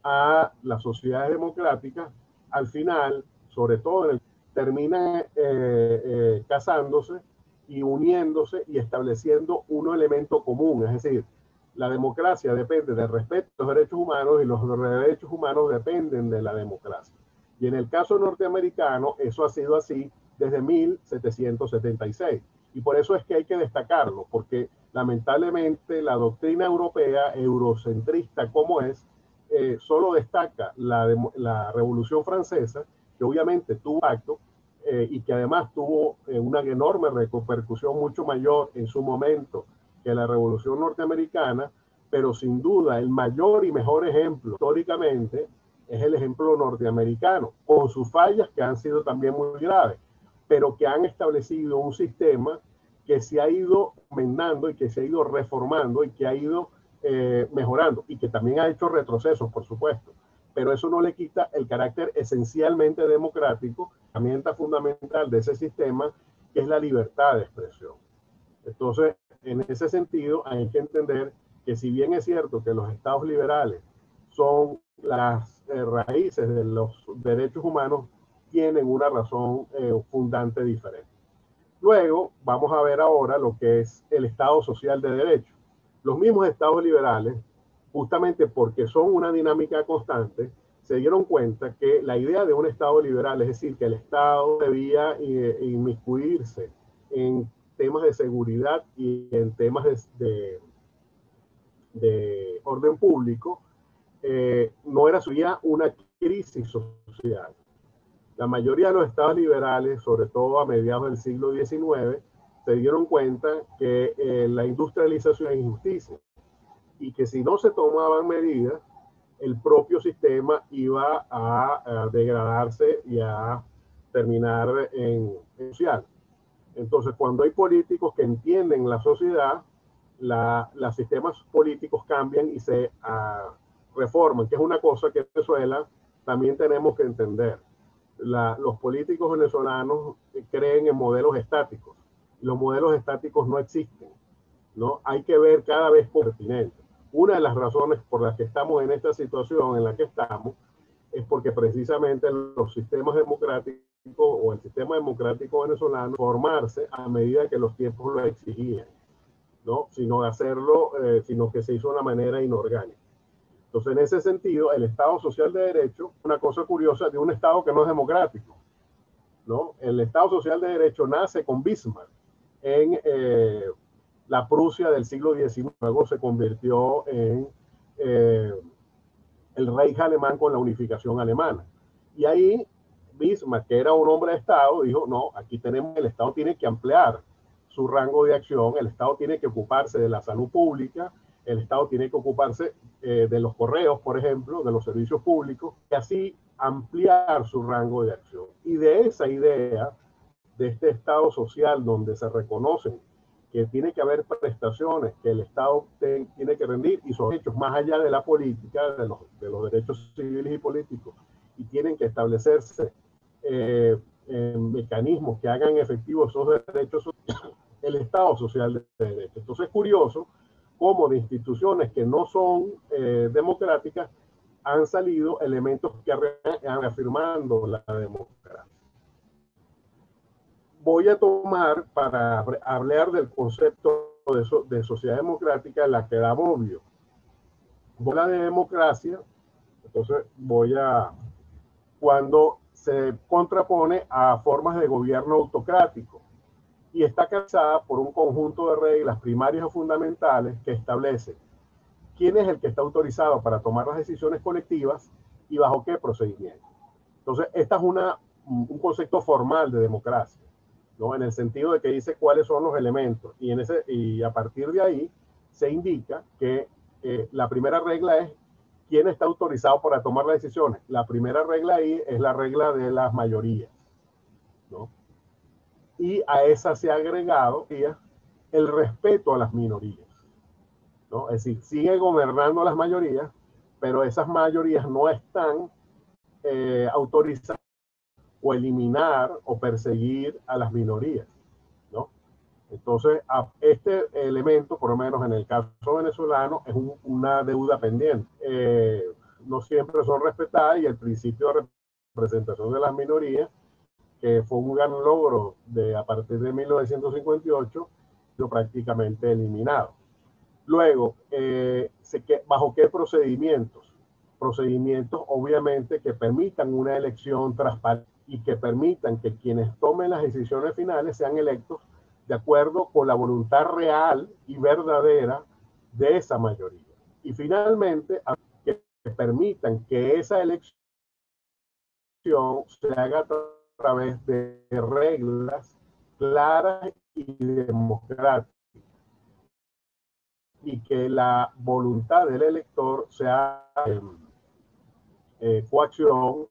a las sociedades democráticas, al final, sobre todo, terminan casándose y uniéndose y estableciendo un elemento común. Es decir, la democracia depende del respeto a los derechos humanos y los derechos humanos dependen de la democracia. Y en el caso norteamericano, eso ha sido así desde 1776. Y por eso es que hay que destacarlo, porque lamentablemente la doctrina europea, eurocentrista como es, solo destaca la Revolución Francesa, que obviamente tuvo acto y que además tuvo una enorme repercusión mucho mayor en su momento que la Revolución Norteamericana, pero sin duda el mayor y mejor ejemplo históricamente es el ejemplo norteamericano, con sus fallas que han sido también muy graves, pero que han establecido un sistema que se ha ido aumentando y que se ha ido reformando y que ha ido mejorando y que también ha hecho retrocesos, por supuesto. Pero eso no le quita el carácter esencialmente democrático, herramienta fundamental de ese sistema, que es la libertad de expresión. Entonces, en ese sentido, hay que entender que si bien es cierto que los estados liberales son las raíces de los derechos humanos, tienen una razón fundante diferente. Luego, vamos a ver ahora lo que es el Estado social de derecho. Los mismos estados liberales, justamente porque son una dinámica constante, se dieron cuenta que la idea de un Estado liberal, es decir, que el Estado debía inmiscuirse en temas de seguridad y en temas de orden público, no era una crisis social. La mayoría de los estados liberales, sobre todo a mediados del siglo XIX, se dieron cuenta que la industrialización es injusticia y que si no se tomaban medidas, el propio sistema iba a degradarse y a terminar en social. Entonces, cuando hay políticos que entienden la sociedad, los sistemas políticos cambian y se reforman, que es una cosa que en Venezuela también tenemos que entender. Los políticos venezolanos creen en modelos estáticos. Los modelos estáticos no existen, ¿no? Hay que ver cada vez por pertinente. Una de las razones por las que estamos en esta situación en la que estamos es porque precisamente los sistemas democráticos o el sistema democrático venezolano formarse a medida que los tiempos lo exigían, ¿no? Sino que se hizo de una manera inorgánica. Entonces, en ese sentido, el Estado social de derecho, una cosa curiosa de un Estado que no es democrático, ¿no? El Estado social de derecho nace con Bismarck en la Prusia del siglo XIX, luego se convirtió en el Reich alemán con la unificación alemana. Y ahí Bismarck, que era un hombre de Estado, dijo, no, aquí el Estado tiene que ampliar su rango de acción, el Estado tiene que ocuparse de la salud pública, el Estado tiene que ocuparse de los correos, por ejemplo, de los servicios públicos, y así ampliar su rango de acción. Y de esa idea, de este Estado social donde se reconocen que tiene que haber prestaciones que el Estado tiene que rendir y son hechos más allá de la política, de los derechos civiles y políticos y tienen que establecerse mecanismos que hagan efectivos esos derechos, el Estado social de derecho. Entonces es curioso cómo de instituciones que no son democráticas han salido elementos que reafirmando la democracia. Voy a tomar para hablar del concepto de sociedad democrática la que da Bobbio. La de democracia, entonces cuando se contrapone a formas de gobierno autocrático y está calzada por un conjunto de reglas primarias o fundamentales que establecen quién es el que está autorizado para tomar las decisiones colectivas y bajo qué procedimiento. Entonces, esta es un concepto formal de democracia, ¿no? En el sentido de que dice cuáles son los elementos y a partir de ahí se indica que la primera regla es quién está autorizado para tomar las decisiones. La primera regla ahí es la regla de las mayorías, ¿no? Y a esa se ha agregado el respeto a las minorías, ¿no? Es decir, sigue gobernando las mayorías, pero esas mayorías no están autorizadas o eliminar o perseguir a las minorías, ¿no? Entonces, este elemento, por lo menos en el caso venezolano, es una deuda pendiente. No siempre son respetadas y el principio de representación de las minorías, que fue un gran logro a partir de 1958, fue prácticamente eliminado. Luego, ¿bajo qué procedimientos? Procedimientos, obviamente, que permitan una elección transparente y que permitan que quienes tomen las decisiones finales sean electos de acuerdo con la voluntad real y verdadera de esa mayoría. Y finalmente, que permitan que esa elección se haga a través de reglas claras y democráticas, y que la voluntad del elector sea coacción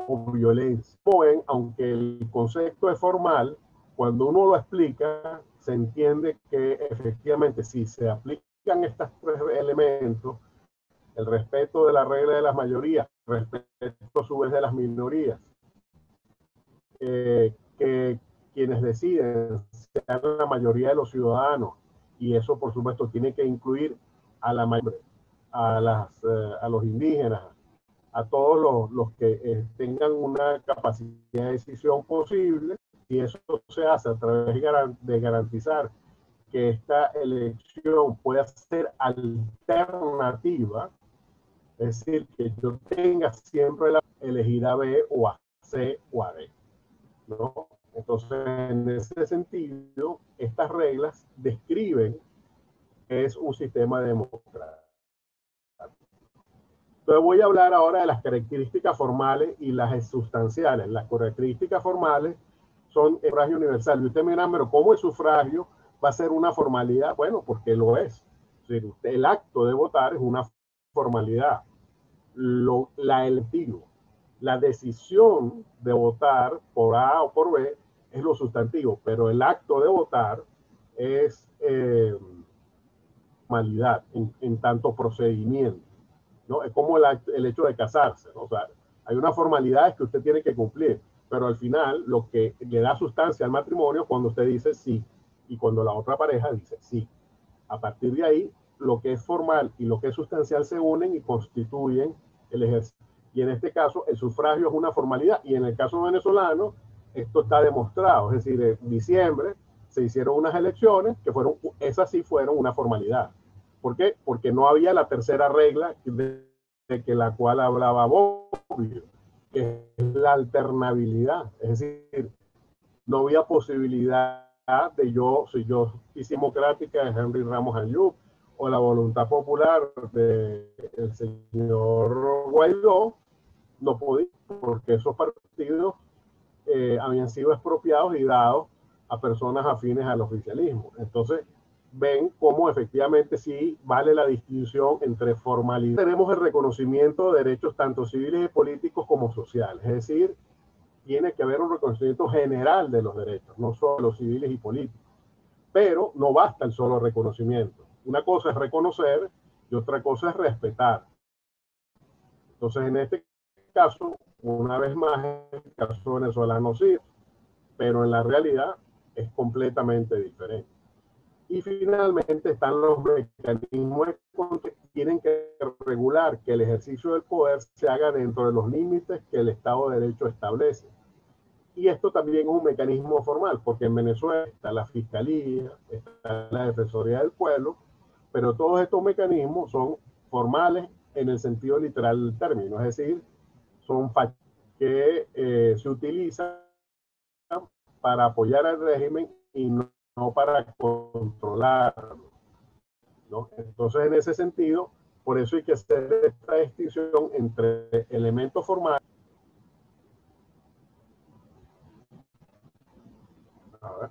o violencia. Como ven, aunque el concepto es formal, cuando uno lo explica, se entiende que efectivamente si se aplican estos tres elementos, el respeto de la regla de las mayorías, respeto a su vez de las minorías, que quienes deciden sean la mayoría de los ciudadanos, y eso por supuesto tiene que incluir a la mayoría, a los indígenas, a todos los que tengan una capacidad de decisión posible, y eso se hace a través de garantizar que esta elección pueda ser alternativa, es decir, que yo tenga siempre la elegir a B o a C o a D, ¿no? Entonces, en ese sentido, estas reglas describen que es un sistema democrático. Entonces voy a hablar ahora de las características formales y las sustanciales. Las características formales son el sufragio universal. Y usted me dirá, pero ¿cómo el sufragio va a ser una formalidad? Bueno, porque lo es. El acto de votar es una formalidad. La electiva, la decisión de votar por A o por B es lo sustantivo, pero el acto de votar es formalidad en tanto procedimiento, ¿no? Es como el hecho de casarse, ¿no? O sea, hay unas formalidades que usted tiene que cumplir, pero al final lo que le da sustancia al matrimonio es cuando usted dice sí y cuando la otra pareja dice sí. A partir de ahí, lo que es formal y lo que es sustancial se unen y constituyen el ejercicio. Y en este caso, el sufragio es una formalidad, y en el caso venezolano, esto está demostrado. Es decir, en diciembre se hicieron unas elecciones que esas sí fueron una formalidad. ¿Por qué? Porque no había la tercera regla de que la cual hablaba Bobbio, que es la alternabilidad. Es decir, no había posibilidad de si yo hice democrática de Henry Ramos Ayub o la voluntad popular del señor Guaidó, no podía, porque esos partidos habían sido expropiados y dados a personas afines al oficialismo. Entonces, ven cómo efectivamente sí vale la distinción entre formalidad. Tenemos el reconocimiento de derechos tanto civiles y políticos como sociales, es decir, tiene que haber un reconocimiento general de los derechos, no solo los civiles y políticos. Pero no basta el solo reconocimiento. Una cosa es reconocer y otra cosa es respetar. Entonces, en este caso, una vez más, el caso venezolano sí, pero en la realidad es completamente diferente. Y finalmente están los mecanismos que tienen que regular que el ejercicio del poder se haga dentro de los límites que el Estado de Derecho establece. Y esto también es un mecanismo formal, porque en Venezuela está la Fiscalía, está la Defensoría del Pueblo, pero todos estos mecanismos son formales en el sentido literal del término, es decir, son factores que se utilizan para apoyar al régimen y no para controlarlo, ¿no? Entonces, en ese sentido, por eso hay que hacer esta distinción entre elementos formales. A ver.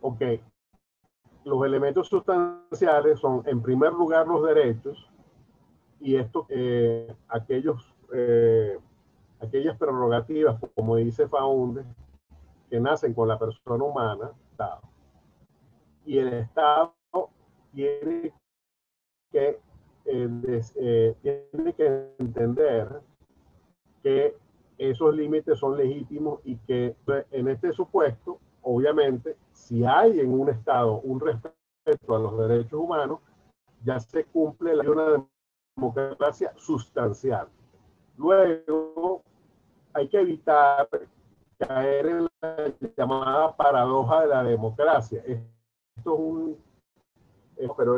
Ok, los elementos sustanciales son, en primer lugar, los derechos, y esto, aquellas prerrogativas, como dice Faunde, que nacen con la persona humana, Estado. Y el Estado tiene que entender que esos límites son legítimos y que en este supuesto, obviamente, si hay en un Estado un respeto a los derechos humanos, ya se cumple una democracia sustancial. Luego, hay que evitar caer en la llamada paradoja de la democracia. Esto es un... pero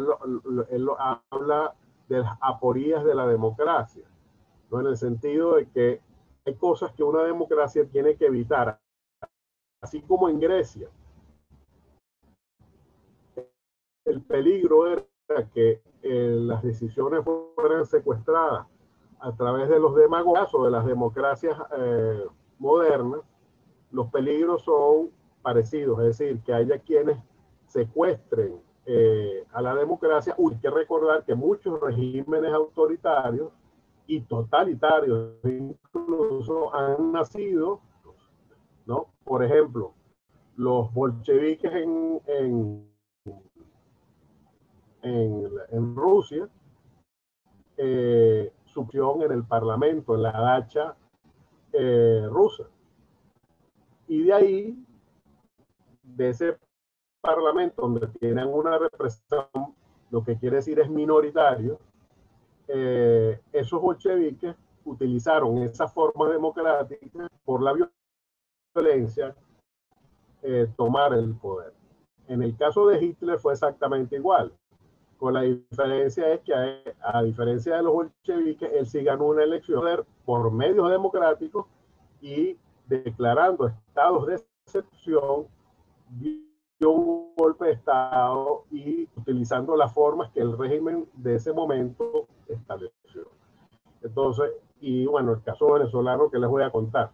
él lo habla de las aporías de la democracia, ¿no? En el sentido de que hay cosas que una democracia tiene que evitar, así como en Grecia. El peligro era que las decisiones fueran secuestradas a través de los demagogos o de las democracias modernas. Los peligros son parecidos, es decir, que haya quienes secuestren a la democracia. Hay que recordar que muchos regímenes autoritarios y totalitarios incluso han nacido, ¿no? Por ejemplo, los bolcheviques en Rusia, su acción en el parlamento, en la dacha rusa. Y de ahí, de ese parlamento donde tienen una representación, lo que quiere decir es minoritario, esos bolcheviques utilizaron esa forma democrática por la violencia, tomar el poder. En el caso de Hitler fue exactamente igual, con la diferencia es que a diferencia de los bolcheviques, él sí ganó una elección por medios democráticos y declarando estados de excepción, dio un golpe de Estado y utilizando las formas que el régimen de ese momento estableció. Entonces, y bueno, el caso venezolano que les voy a contar,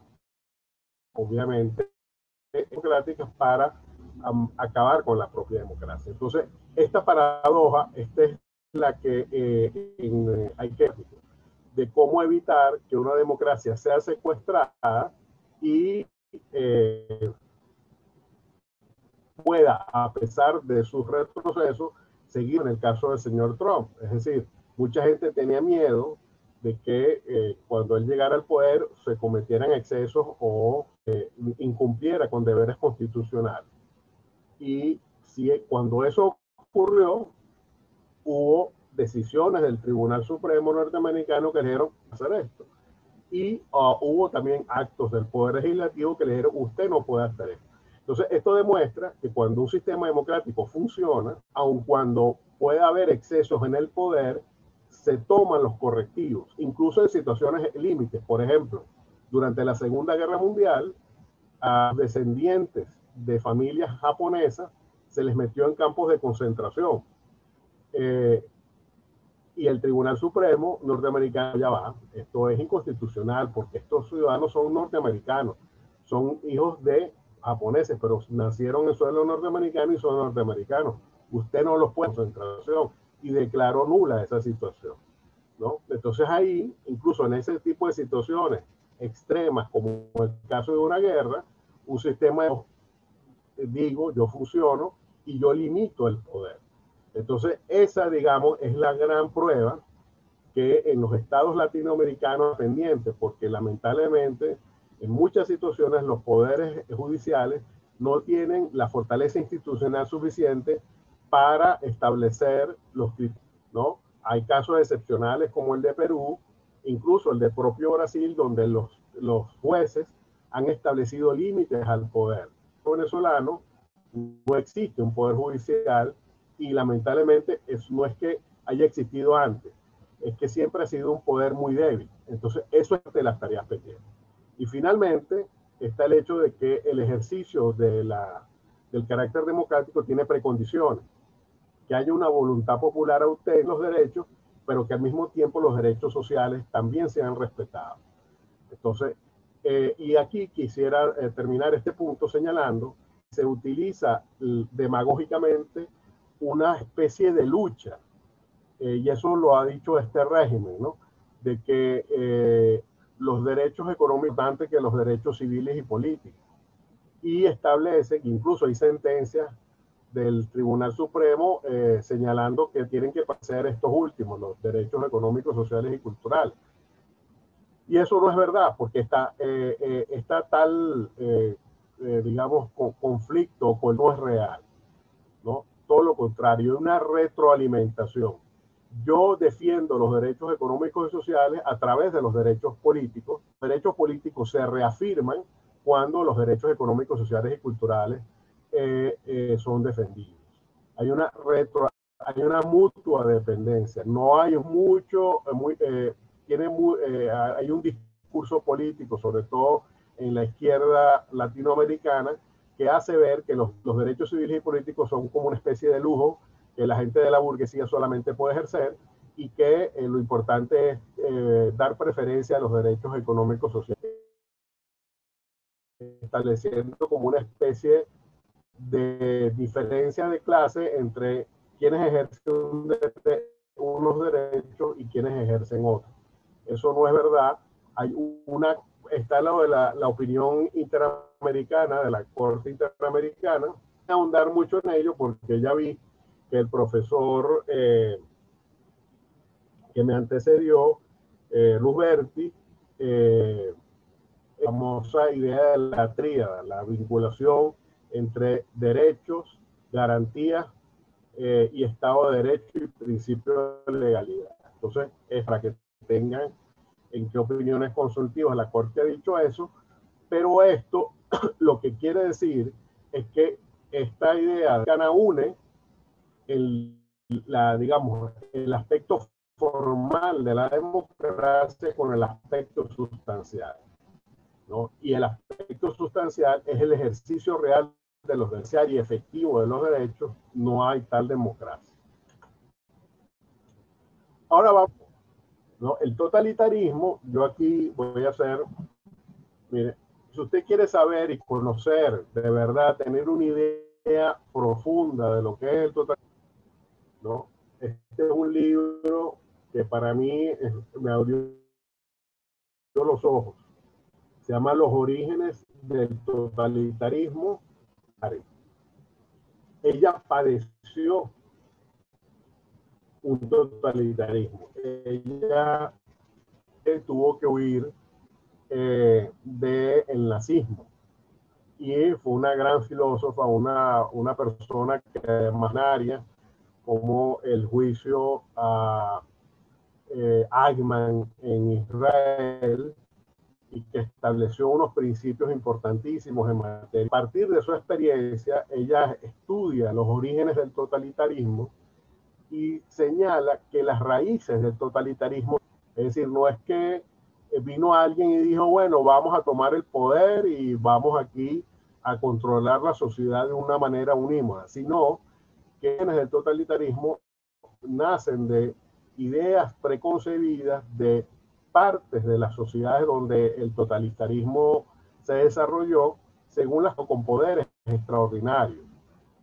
obviamente, democráticas para acabar con la propia democracia. Entonces, esta paradoja, esta es la que hay que de cómo evitar que una democracia sea secuestrada y pueda, a pesar de sus retrocesos, seguir en el caso del señor Trump. Es decir, mucha gente tenía miedo de que cuando él llegara al poder se cometieran excesos o incumpliera con deberes constitucionales. Y si, cuando eso ocurrió, hubo decisiones del Tribunal Supremo norteamericano que le dijeron hacer esto. Y hubo también actos del Poder Legislativo que le dijeron usted no puede hacer esto. Entonces, esto demuestra que cuando un sistema democrático funciona, aun cuando pueda haber excesos en el poder, se toman los correctivos, incluso en situaciones límites. Por ejemplo, durante la Segunda Guerra Mundial, a descendientes de familias japonesas se les metió en campos de concentración. Y el Tribunal Supremo norteamericano ya va, esto es inconstitucional porque estos ciudadanos son norteamericanos, son hijos de japoneses, pero nacieron en suelo norteamericano y son norteamericanos. Usted no los puede en concentración y declaró nula esa situación, ¿no? Entonces ahí, incluso en ese tipo de situaciones extremas, como el caso de una guerra, un sistema, digo, yo funciono y yo limito el poder. Entonces, esa, digamos, es la gran prueba que en los estados latinoamericanos pendientes, porque lamentablemente en muchas situaciones los poderes judiciales no tienen la fortaleza institucional suficiente para establecer los criterios, ¿no? Hay casos excepcionales como el de Perú, incluso el de propio Brasil, donde los jueces han establecido límites al poder. En el venezolano no existe un poder judicial y lamentablemente no es que haya existido antes, es que siempre ha sido un poder muy débil. Entonces, eso es de las tareas pendientes. Y finalmente, está el hecho de que el ejercicio del carácter democrático tiene precondiciones. Que haya una voluntad popular auténtica en los derechos, pero que al mismo tiempo los derechos sociales también sean respetados. Entonces, y aquí quisiera terminar este punto señalando, se utiliza demagógicamente una especie de lucha, y eso lo ha dicho este régimen, ¿no? De que los derechos económicos son antes que los derechos civiles y políticos. Y establece que incluso hay sentencias del Tribunal Supremo señalando que tienen que pasar estos últimos, los derechos económicos, sociales y culturales. Y eso no es verdad, porque está tal, digamos, conflicto, pues no es real, ¿no? Todo lo contrario, es una retroalimentación. Yo defiendo los derechos económicos y sociales a través de los derechos políticos. Los derechos políticos se reafirman cuando los derechos económicos, sociales y culturales son defendidos. Hay una mutua dependencia. No hay mucho, hay un discurso político, sobre todo en la izquierda latinoamericana, que hace ver que los derechos civiles y políticos son como una especie de lujo que la gente de la burguesía solamente puede ejercer y que lo importante es dar preferencia a los derechos económicos sociales, estableciendo como una especie de diferencia de clase entre quienes ejercen unos derechos y quienes ejercen otros. Eso no es verdad. Está la opinión interamericana, de la Corte Interamericana. Voy a ahondar mucho en ello porque ya vi que el profesor que me antecedió, Luzberti, la famosa idea de la tríada, la vinculación entre derechos, garantías y Estado de Derecho y principio de legalidad. Entonces, es para que tengan en qué opiniones consultivas la Corte ha dicho eso, pero esto lo que quiere decir es que esta idea une digamos, el aspecto formal de la democracia con el aspecto sustancial, ¿no? Y el aspecto sustancial es el ejercicio real de los derechos y efectivo de los derechos. No hay tal democracia. Ahora vamos, ¿no? El totalitarismo, yo aquí voy a hacer, mire, si usted quiere saber y conocer de verdad, tener una idea profunda de lo que es el totalitarismo, ¿no? Este es un libro que para mí me abrió los ojos. Se llama Los orígenes del totalitarismo. Ella padeció un totalitarismo. Ella tuvo que huir del nazismo. Y fue una gran filósofa, una persona que emanaría como el juicio a Eichmann en Israel, y que estableció unos principios importantísimos en materia. A partir de su experiencia, ella estudia los orígenes del totalitarismo y señala que las raíces del totalitarismo, es decir, no es que vino alguien y dijo, bueno, vamos a tomar el poder y vamos aquí a controlar la sociedad de una manera unímoda, sino que en el totalitarismo nacen de ideas preconcebidas de partes de las sociedades donde el totalitarismo se desarrolló, con poderes extraordinarios,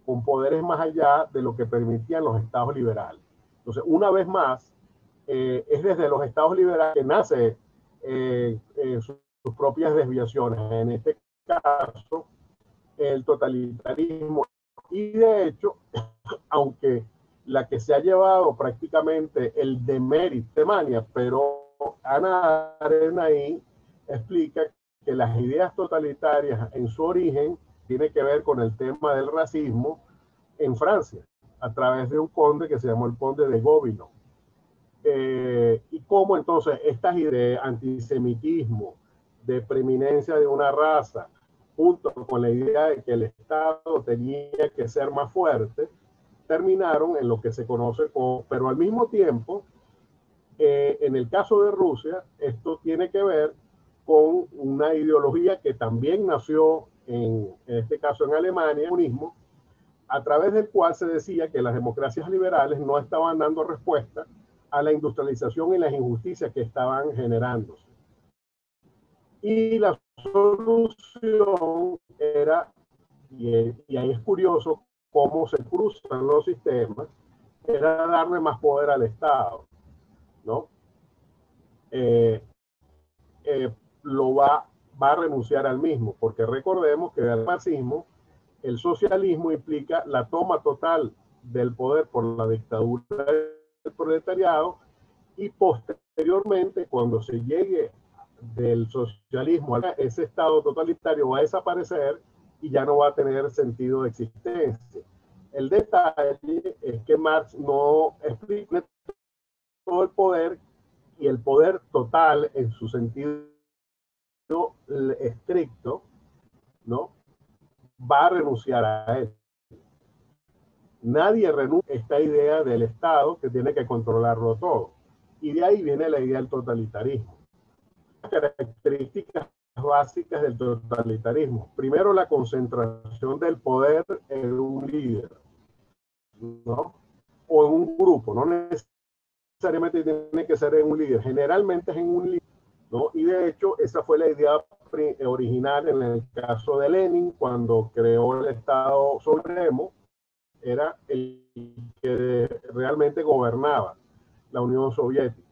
con poderes más allá de lo que permitían los estados liberales. Entonces, una vez más, es desde los estados liberales que nace sus propias desviaciones. En este caso, el totalitarismo. Y de hecho, aunque la que se ha llevado prácticamente el demérito de Alemania, pero Hannah Arendt ahí explica que las ideas totalitarias en su origen tiene que ver con el tema del racismo en Francia, a través de un conde que se llamó el conde de Gobineau. Y cómo entonces estas ideas de antisemitismo, de preeminencia de una raza, junto con la idea de que el Estado tenía que ser más fuerte, terminaron en lo que se conoce como, pero al mismo tiempo, en el caso de Rusia, esto tiene que ver con una ideología que también nació en este caso en Alemania, el comunismo, a través del cual se decía que las democracias liberales no estaban dando respuesta a la industrialización y las injusticias que estaban generándose. Y la solución era, y ahí es curioso cómo se cruzan los sistemas, era darle más poder al Estado, ¿no? Lo va a renunciar al mismo, porque recordemos que el marxismo, el socialismo implica la toma total del poder por la dictadura del proletariado, y posteriormente, cuando se llegue del socialismo a ese estado totalitario, va a desaparecer y ya no va a tener sentido de existencia. El detalle es que Marx no explica todo el poder, y el poder total en su sentido estricto, ¿no? Va a renunciar a él. Nadie renuncia a esta idea del Estado que tiene que controlarlo todo. Y de ahí viene la idea del totalitarismo. Características básicas del totalitarismo. Primero, la concentración del poder en un líder, ¿no? O en un grupo, no necesariamente tiene que ser en un líder, generalmente es en un líder, ¿no? Y de hecho, esa fue la idea original en el caso de Lenin, cuando creó el Estado Supremo, era el que realmente gobernaba la Unión Soviética.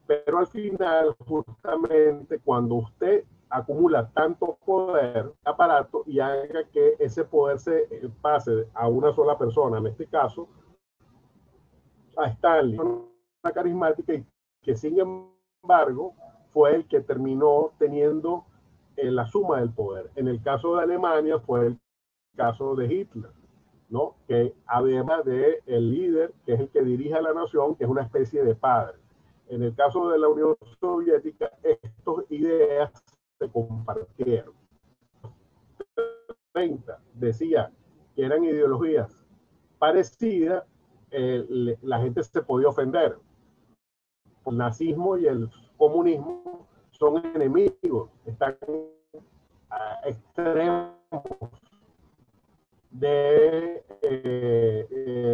Pero al final, justamente cuando usted acumula tanto poder, aparato, y haga que ese poder se pase a una sola persona, en este caso, a Stalin, una carismática, y que sin embargo fue el que terminó teniendo la suma del poder. En el caso de Alemania fue el caso de Hitler, ¿no? Que además de el líder, que es el que dirige a la nación, que es una especie de padre. En el caso de la Unión Soviética, estas ideas se compartieron. 30 decía que eran ideologías parecidas, la gente se podía ofender. El nazismo y el comunismo son enemigos, están a extremos del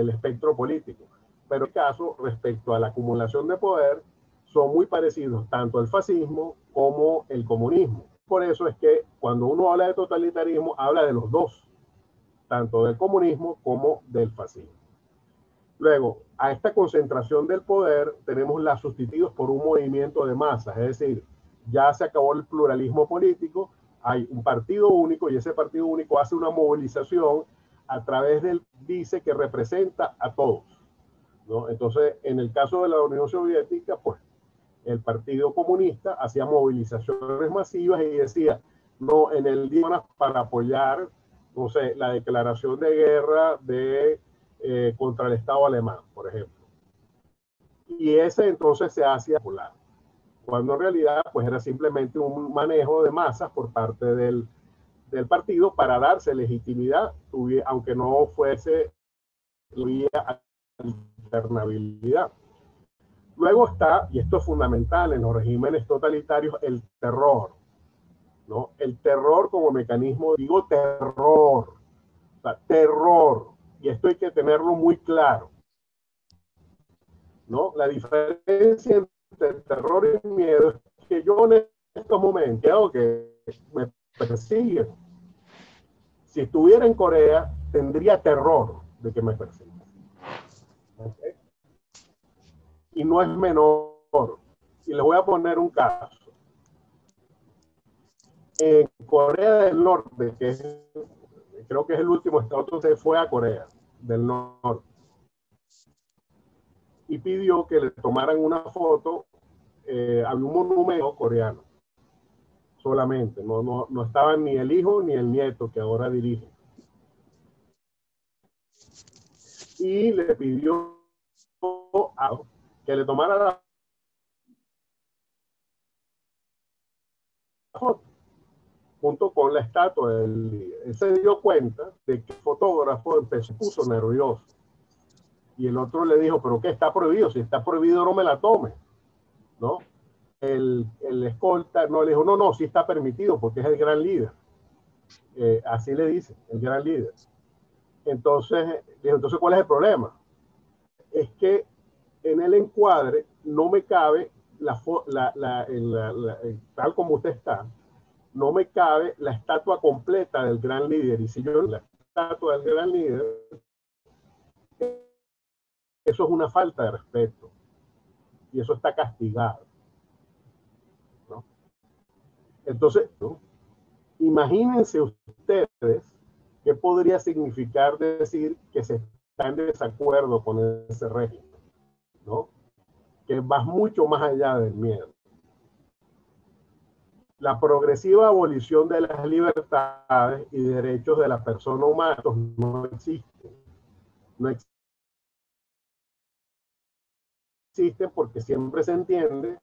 espectro político. Pero en el caso, respecto a la acumulación de poder, son muy parecidos tanto el fascismo como el comunismo. Por eso es que cuando uno habla de totalitarismo, habla de los dos, tanto del comunismo como del fascismo. Luego, a esta concentración del poder tenemos la sustituidos por un movimiento de masas, es decir, ya se acabó el pluralismo político, hay un partido único y ese partido único hace una movilización a través del, dice que representa a todos, ¿no? Entonces, en el caso de la Unión Soviética, pues el Partido Comunista hacía movilizaciones masivas y decía, no, en el día para apoyar, no sé, la declaración de guerra contra el Estado alemán, por ejemplo. Y ese entonces se hacía popular, cuando en realidad pues era simplemente un manejo de masas por parte del partido para darse legitimidad, aunque no fuese alternabilidad. Luego está, y esto es fundamental en los regímenes totalitarios, el terror, ¿no? El terror como mecanismo, digo terror, o sea, terror, y esto hay que tenerlo muy claro, ¿no? La diferencia entre terror y miedo es que yo en estos momentos que me persiguen, si estuviera en Corea, tendría terror de que me persigan. ¿Okay? Y no es menor. Y les voy a poner un caso. En Corea del Norte, que creo que es el último estado, se fue a Corea del Norte. y pidió que le tomaran una foto. Había un monumento coreano solamente, no estaban ni el hijo ni el nieto que ahora dirige. Y le pidió que le tomara la foto junto con la estatua del líder. Él se dio cuenta de que el fotógrafo se puso nervioso. Y el otro le dijo, pero ¿qué está prohibido? Si está prohibido, no me la tome, ¿no? El escolta no le dijo, no, sí está permitido porque es el gran líder. Así le dice, el gran líder. Entonces, dijo, entonces, ¿cuál es el problema? Es que en el encuadre no me cabe tal como usted está, no me cabe la estatua completa del gran líder. Y si yo la estatua del gran líder, eso es una falta de respeto. Y eso está castigado, ¿no? Entonces, ¿no? Imagínense ustedes qué podría significar decir que se está en desacuerdo con ese régimen, ¿no? Que va mucho más allá del miedo. La progresiva abolición de las libertades y derechos de la persona humana no existe. No existe porque siempre se entiende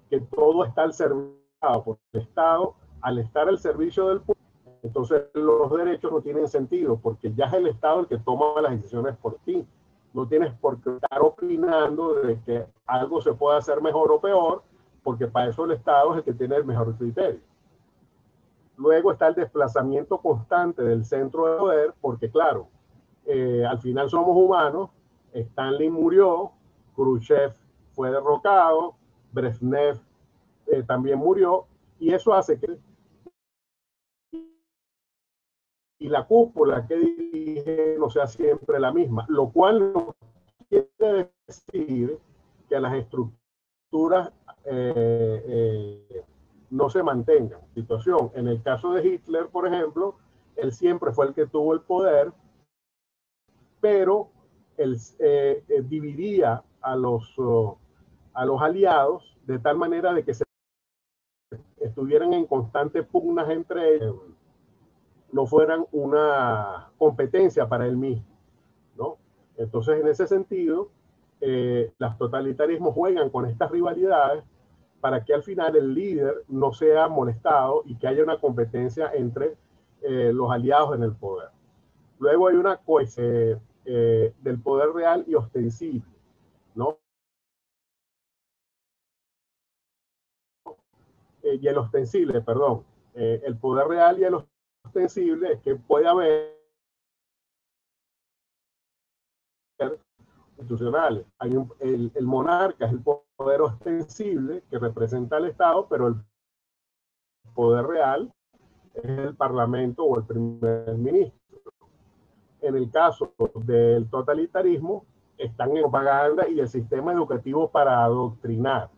que todo está al servicio por el Estado. Al estar al servicio del pueblo, entonces los derechos no tienen sentido porque ya es el Estado el que toma las decisiones por ti. No tienes por qué estar opinando de que algo se puede hacer mejor o peor, porque para eso el Estado es el que tiene el mejor criterio. Luego está el desplazamiento constante del centro de poder, porque claro, al final somos humanos. Stalin murió, Khrushchev fue derrocado, Brezhnev también murió, y eso hace que y la cúpula que dirige no sea siempre la misma, lo cual no quiere decir que las estructuras no se mantengan. Situación, en el caso de Hitler, por ejemplo, él siempre fue el que tuvo el poder, pero él dividía a los aliados de tal manera de que se estuvieran en constante pugnas entre ellos, no fueran una competencia para él mismo, ¿no? Entonces, en ese sentido, los totalitarismos juegan con estas rivalidades para que al final el líder no sea molestado y que haya una competencia entre los aliados en el poder. Luego hay una cohesión del poder real y ostensible, ¿no? Y el ostensible, perdón. El poder real y el ostensible es que puede haber institucionales. El monarca es el poder ostensible que representa al Estado, pero el poder real es el parlamento o el primer ministro. En el caso del totalitarismo, están en propaganda y el sistema educativo para adoctrinar.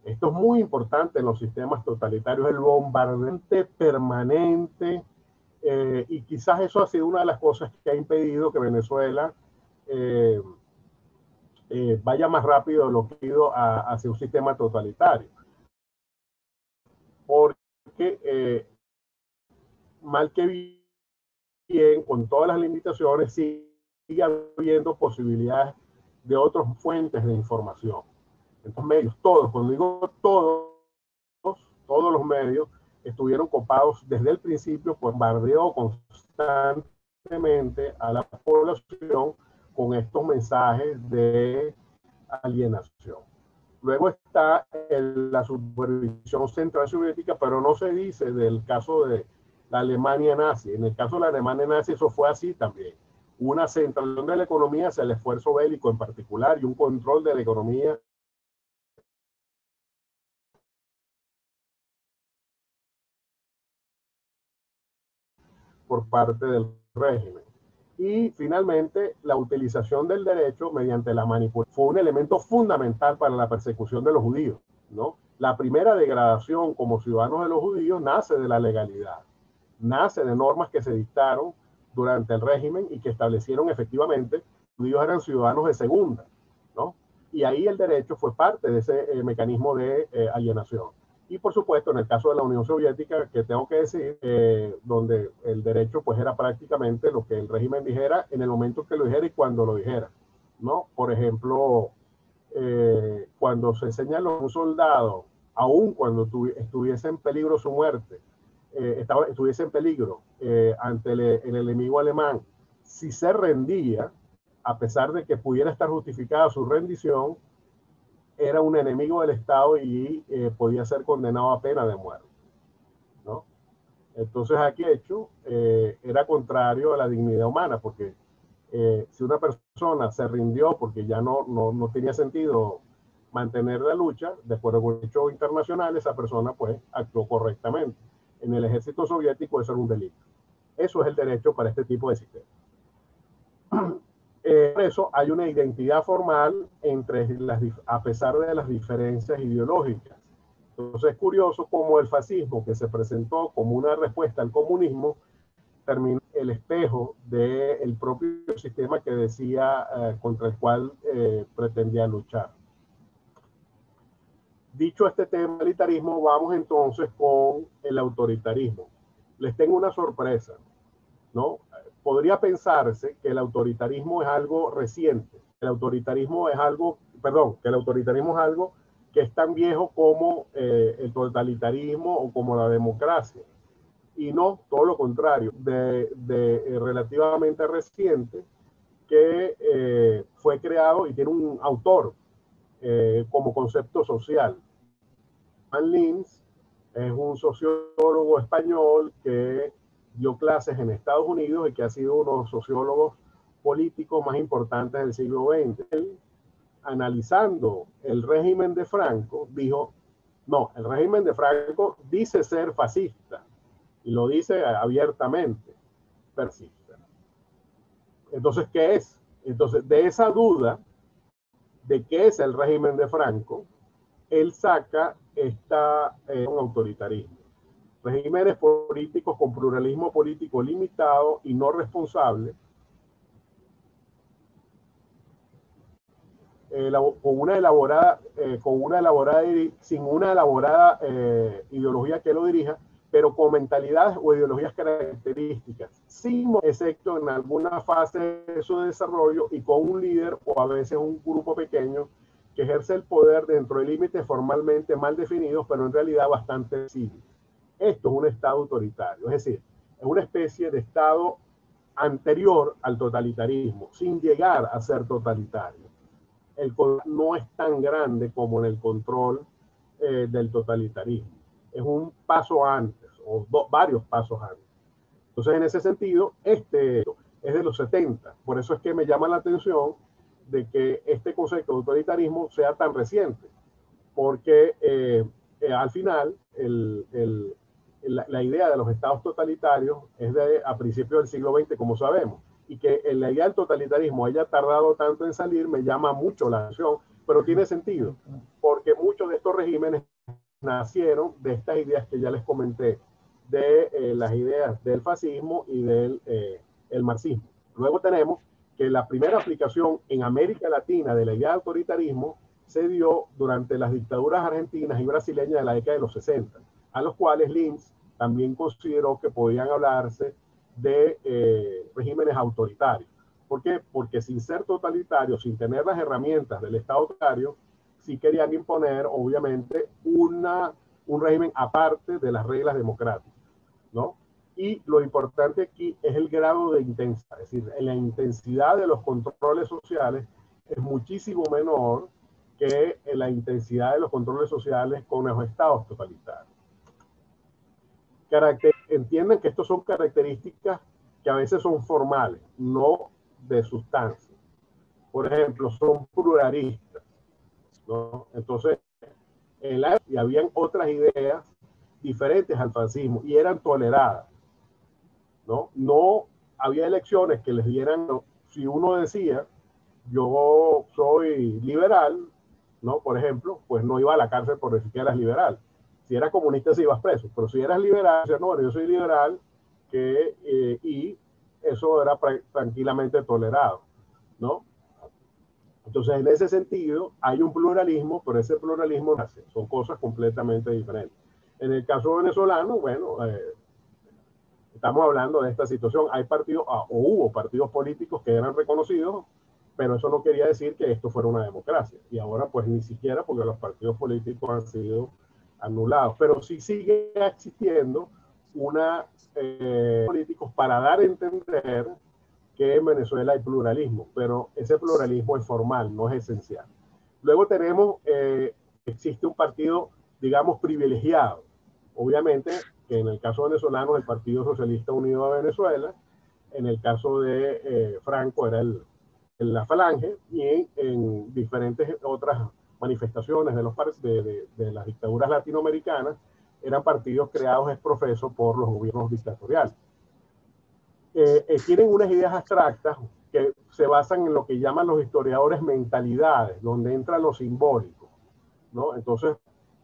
Esto es muy importante en los sistemas totalitarios, el bombardeo permanente, y quizás eso ha sido una de las cosas que ha impedido que Venezuela vaya más rápido de lo que ha ido hacia un sistema totalitario. Porque mal que bien, con todas las limitaciones, sigue habiendo posibilidades de otras fuentes de información. Entonces, medios, todos, cuando digo todos los medios estuvieron copados desde el principio, pues bombardeó constantemente a la población con estos mensajes de alienación. Luego está la supervisión central soviética, pero no se dice del caso de la Alemania nazi. En el caso de la Alemania nazi eso fue así también. Una centralización de la economía hacia el esfuerzo bélico en particular y un control de la economía por parte del régimen. Y finalmente, la utilización del derecho mediante la manipulación fue un elemento fundamental para la persecución de los judíos, ¿no? La primera degradación como ciudadanos de los judíos nace de la legalidad, nace de normas que se dictaron durante el régimen y que establecieron efectivamente que los judíos eran ciudadanos de segunda, ¿no? Y ahí el derecho fue parte de ese mecanismo de alienación. Y por supuesto, en el caso de la Unión Soviética, que tengo que decir, donde el derecho pues era prácticamente lo que el régimen dijera en el momento que lo dijera y cuando lo dijera, ¿no? Por ejemplo, cuando se señaló a un soldado, aun cuando estuviese en peligro su muerte, estuviese en peligro ante el enemigo alemán, si se rendía, a pesar de que pudiera estar justificada su rendición, era un enemigo del Estado y podía ser condenado a pena de muerte, ¿no? Entonces, aquí hecho era contrario a la dignidad humana, porque si una persona se rindió porque ya no tenía sentido mantener la lucha, de acuerdo con el derecho internacional, esa persona pues actuó correctamente. En el ejército soviético eso era un delito. Eso es el derecho para este tipo de sistemas. Por eso hay una identidad formal a pesar de las diferencias ideológicas. Entonces es curioso cómo el fascismo, que se presentó como una respuesta al comunismo, terminó el espejo del propio sistema que decía contra el cual pretendía luchar. Dicho este tema del militarismo, vamos entonces con el autoritarismo. Les tengo una sorpresa, ¿no? Podría pensarse que el autoritarismo es algo reciente. El autoritarismo es algo, que el autoritarismo es algo que es tan viejo como el totalitarismo o como la democracia. Y no, todo lo contrario, relativamente reciente, que fue creado y tiene un autor como concepto social. Juan Linz es un sociólogo español que dio clases en Estados Unidos y que ha sido uno de los sociólogos políticos más importantes del siglo XX. Él, analizando el régimen de Franco, dijo, no, el régimen de Franco dice ser fascista, y lo dice abiertamente, persista. Entonces, ¿qué es? Entonces, de esa duda de qué es el régimen de Franco, él saca un autoritarismo. Regímenes políticos con pluralismo político limitado y no responsable, sin una elaborada ideología que lo dirija, pero con mentalidades o ideologías características, sin excepto en alguna fase de su desarrollo y con un líder o a veces un grupo pequeño que ejerce el poder dentro de límites formalmente mal definidos, pero en realidad bastante visibles. Esto es un estado autoritario, es decir, es una especie de estado anterior al totalitarismo, sin llegar a ser totalitario. El control no es tan grande como en el control del totalitarismo. Es un paso antes, o varios pasos antes. Entonces, en ese sentido, este es de los 70. Por eso es que me llama la atención de que este concepto de autoritarismo sea tan reciente, porque al final la idea de los estados totalitarios es a principios del siglo XX, como sabemos, y que la idea del totalitarismo haya tardado tanto en salir me llama mucho la atención, pero tiene sentido, porque muchos de estos regímenes nacieron de estas ideas que ya les comenté, de las ideas del fascismo y del el marxismo. Luego tenemos que la primera aplicación en América Latina de la idea de autoritarismo se dio durante las dictaduras argentinas y brasileñas de la década de los 60, a los cuales Linz también consideró que podían hablarse de regímenes autoritarios. ¿Por qué? Porque sin ser totalitarios, sin tener las herramientas del Estado autoritario, sí querían imponer, obviamente, un régimen aparte de las reglas democráticas, ¿no? Y lo importante aquí es el grado de intensidad, es decir, la intensidad de los controles sociales es muchísimo menor que la intensidad de los controles sociales con los estados totalitarios. Entienden que estos son características que a veces son formales, no de sustancia. Por ejemplo, son pluralistas, ¿no? Entonces, y habían otras ideas diferentes al fascismo y eran toleradas, ¿no? No había elecciones que les dieran, si uno decía, yo soy liberal, ¿no? Por ejemplo, pues no iba a la cárcel por decir que eras liberal. Si eras comunista, sí ibas preso, pero si eras liberal, no, yo soy liberal, y eso era tranquilamente tolerado, ¿no? Entonces, en ese sentido, hay un pluralismo, pero ese pluralismo nace, son cosas completamente diferentes. En el caso venezolano, bueno, estamos hablando de esta situación. Hay partidos, o hubo partidos políticos que eran reconocidos, pero eso no quería decir que esto fuera una democracia. Y ahora, pues, ni siquiera, porque los partidos políticos han sido anulados. Pero sí sigue existiendo políticos para dar a entender que en Venezuela hay pluralismo, pero ese pluralismo es formal, no es esencial. Luego tenemos, existe un partido, digamos, privilegiado. Obviamente, que en el caso venezolano, el Partido Socialista Unido de Venezuela, en el caso de Franco era la Falange, y en diferentes otras manifestaciones de las dictaduras latinoamericanas, eran partidos creados ex profeso por los gobiernos dictatoriales. Tienen unas ideas abstractas que se basan en lo que llaman los historiadores mentalidades, donde entra lo simbólico, ¿no? Entonces,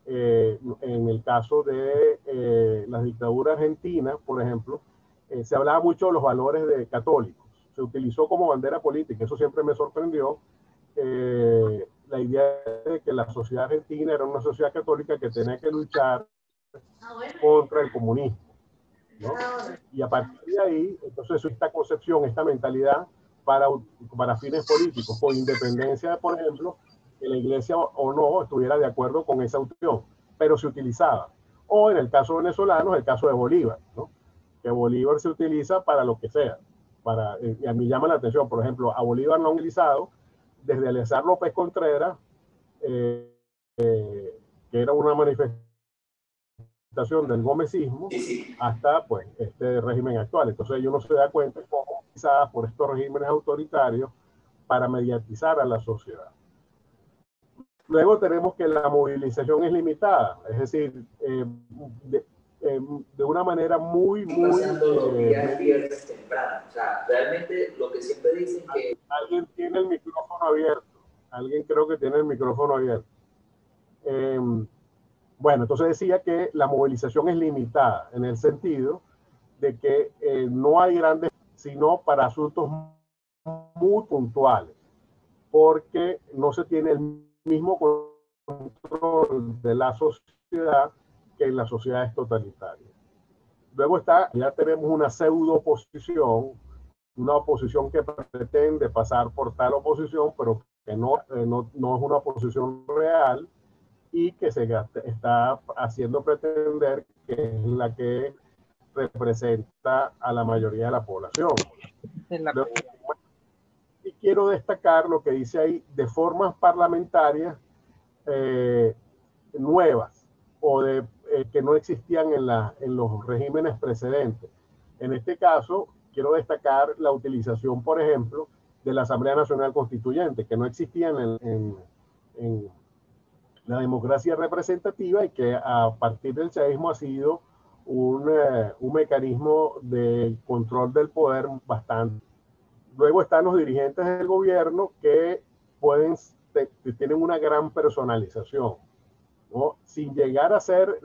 en el caso de la dictadura argentina, por ejemplo, se hablaba mucho de los valores católicos. Se utilizó como bandera política. Eso siempre me sorprendió. La idea de que la sociedad argentina era una sociedad católica que tenía que luchar contra el comunismo, ¿no? Y a partir de ahí, entonces, esta concepción, esta mentalidad para fines políticos, con independencia, por ejemplo, que la iglesia o no estuviera de acuerdo con esa opción, pero se utilizaba. O en el caso venezolano, el caso de Bolívar, ¿no? Que Bolívar se utiliza para lo que sea. Y a mí llama la atención, por ejemplo, a Bolívar lo han utilizado desde Eleazar López Contreras, que era una manifestación del gomecismo, hasta pues este régimen actual. Entonces uno se da cuenta cómo utilizadas por estos regímenes autoritarios para mediatizar a la sociedad. Luego tenemos que la movilización es limitada, es decir, de una manera muy
viernes temprano. O sea, realmente lo que siempre dicen que...
Alguien tiene el micrófono abierto. Alguien creo que tiene el micrófono abierto. Bueno, entonces decía que la movilización es limitada en el sentido de que no hay grandes, sino para asuntos muy puntuales, porque no se tiene el mismo control de la sociedad que en las sociedades totalitarias. Luego ya tenemos una pseudo oposición, una oposición que pretende pasar por tal oposición, pero que no es una oposición real, y que se está haciendo pretender que es la que representa a la mayoría de la población. Y quiero destacar lo que dice ahí de formas parlamentarias nuevas o que no existían en los regímenes precedentes. En este caso, quiero destacar la utilización, por ejemplo, de la Asamblea Nacional Constituyente, que no existía en la democracia representativa y que a partir del chavismo ha sido un mecanismo de control del poder bastante. Luego están los dirigentes del gobierno que tienen una gran personalización, ¿no? Sin llegar a ser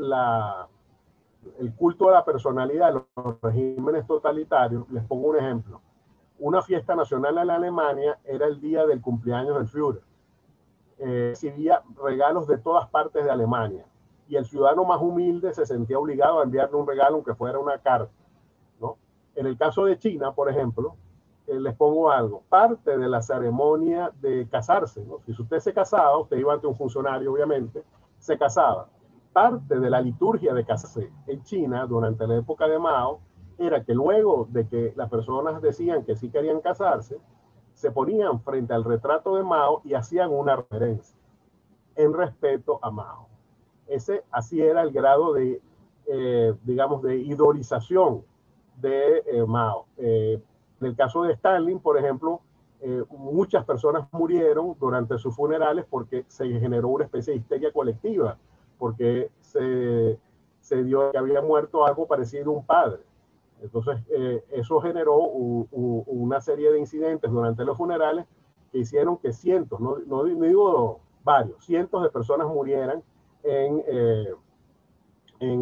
el culto de la personalidad de los regímenes totalitarios. Les pongo un ejemplo. Una fiesta nacional en la Alemania era el día del cumpleaños del Führer. Recibía regalos de todas partes de Alemania y el ciudadano más humilde se sentía obligado a enviarle un regalo aunque fuera una carta, ¿no? En el caso de China, por ejemplo, les pongo algo, parte de la ceremonia de casarse, ¿no? Si usted se casaba, usted iba ante un funcionario, obviamente, se casaba. Parte de la liturgia de casarse en China durante la época de Mao era que luego de que las personas decían que sí querían casarse, se ponían frente al retrato de Mao y hacían una reverencia en respeto a Mao. Así era el grado de, digamos, de idolización de Mao. En el caso de Stalin, por ejemplo, muchas personas murieron durante sus funerales porque se generó una especie de histeria colectiva, porque se dio que había muerto algo parecido a un padre. Entonces, eso generó una serie de incidentes durante los funerales que hicieron que cientos, no digo varios, cientos de personas murieran en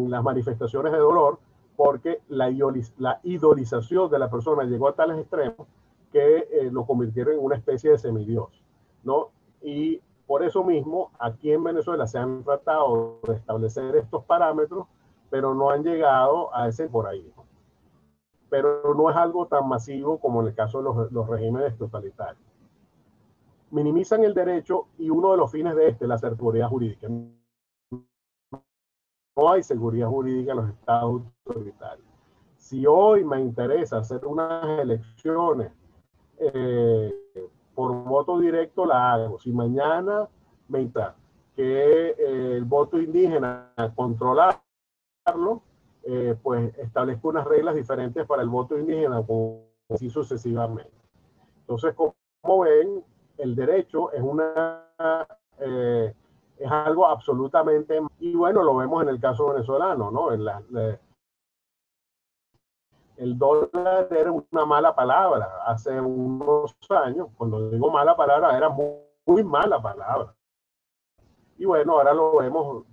las manifestaciones de dolor, porque la idolización de la persona llegó a tales extremos que lo convirtieron en una especie de semidios. ¿no? Y por eso mismo, aquí en Venezuela se han tratado de establecer estos parámetros, pero no han llegado a ese por ahí. Pero no es algo tan masivo como en el caso de los regímenes totalitarios. Minimizan el derecho y uno de los fines de la seguridad jurídica. No hay seguridad jurídica en los estados autoritarios. Si hoy me interesa hacer unas elecciones por voto directo, la hago. Si mañana me interesa que el voto indígena controlarlo, pues establezco unas reglas diferentes para el voto indígena, así sucesivamente. Entonces, como ven, el derecho es es algo absolutamente, y bueno, lo vemos en el caso venezolano, ¿no? El dólar era una mala palabra hace unos años. Cuando digo mala palabra, era muy, muy mala palabra. Y bueno, ahora lo vemos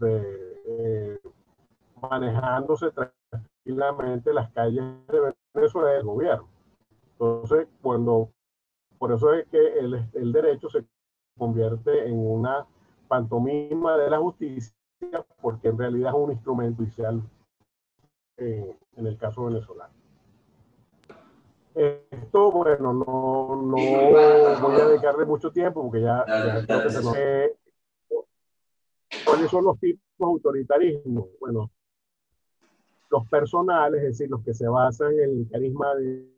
manejándose tranquilamente las calles de Venezuela del gobierno. Entonces, por eso es que el derecho se convierte en una pantomima de la justicia, porque en realidad es un instrumento judicial en el caso venezolano. Esto, bueno, no voy a dedicarle mucho tiempo porque ya creo que se nos... ¿Cuáles son los tipos de autoritarismo? Bueno, los personales, es decir, los que se basan en el carisma de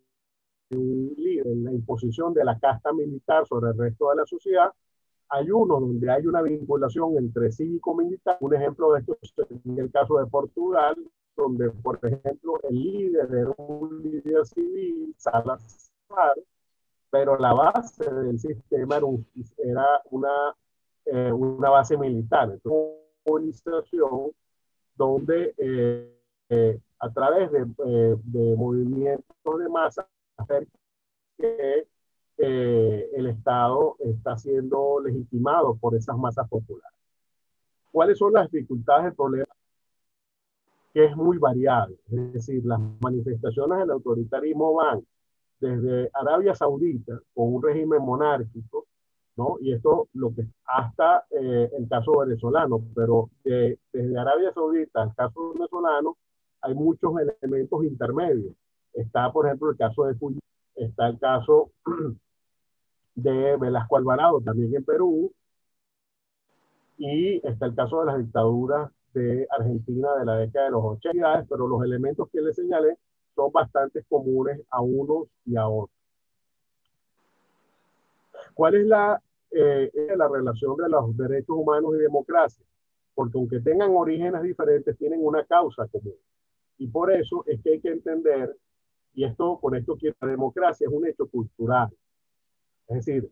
un líder, en la imposición de la casta militar sobre el resto de la sociedad. Hay uno donde hay una vinculación entre cívico-militar. Un ejemplo de esto es en el caso de Portugal, donde, por ejemplo, el líder era un líder civil, Salazar, pero la base del sistema era una base militar. Entonces, una organización donde a través de movimientos de masa, hacer que el Estado está siendo legitimado por esas masas populares. ¿Cuáles son las dificultades del problema? Que es muy variable. Es decir, las manifestaciones del autoritarismo van desde Arabia Saudita, con un régimen monárquico, ¿no? Y esto lo que hasta el caso venezolano, pero desde Arabia Saudita al caso venezolano hay muchos elementos intermedios. Está, por ejemplo, el caso de Fujimori, está el caso de Velasco Alvarado, también en Perú, y está el caso de las dictaduras de Argentina de la década de los 80, pero los elementos que les señalé son bastante comunes a unos y a otros. ¿Cuál es la relación de los derechos humanos y democracia? Porque aunque tengan orígenes diferentes, tienen una causa común. Y por eso es que hay que entender, y con esto quiero, la democracia es un hecho cultural. Es decir,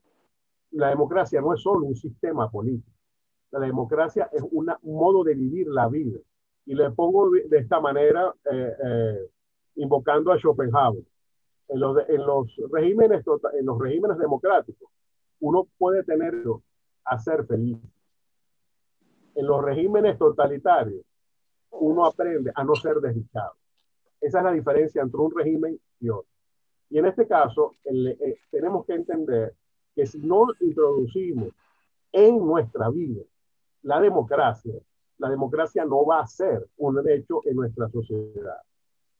la democracia no es solo un sistema político. La democracia es un modo de vivir la vida. Y le pongo de esta manera, invocando a Schopenhauer. En los regímenes democráticos, uno puede tenerlo a ser feliz. En los regímenes totalitarios, uno aprende a no ser desdichado. Esa es la diferencia entre un régimen y otro. Y en este caso, tenemos que entender que si no introducimos en nuestra vida la democracia no va a ser un hecho en nuestra sociedad.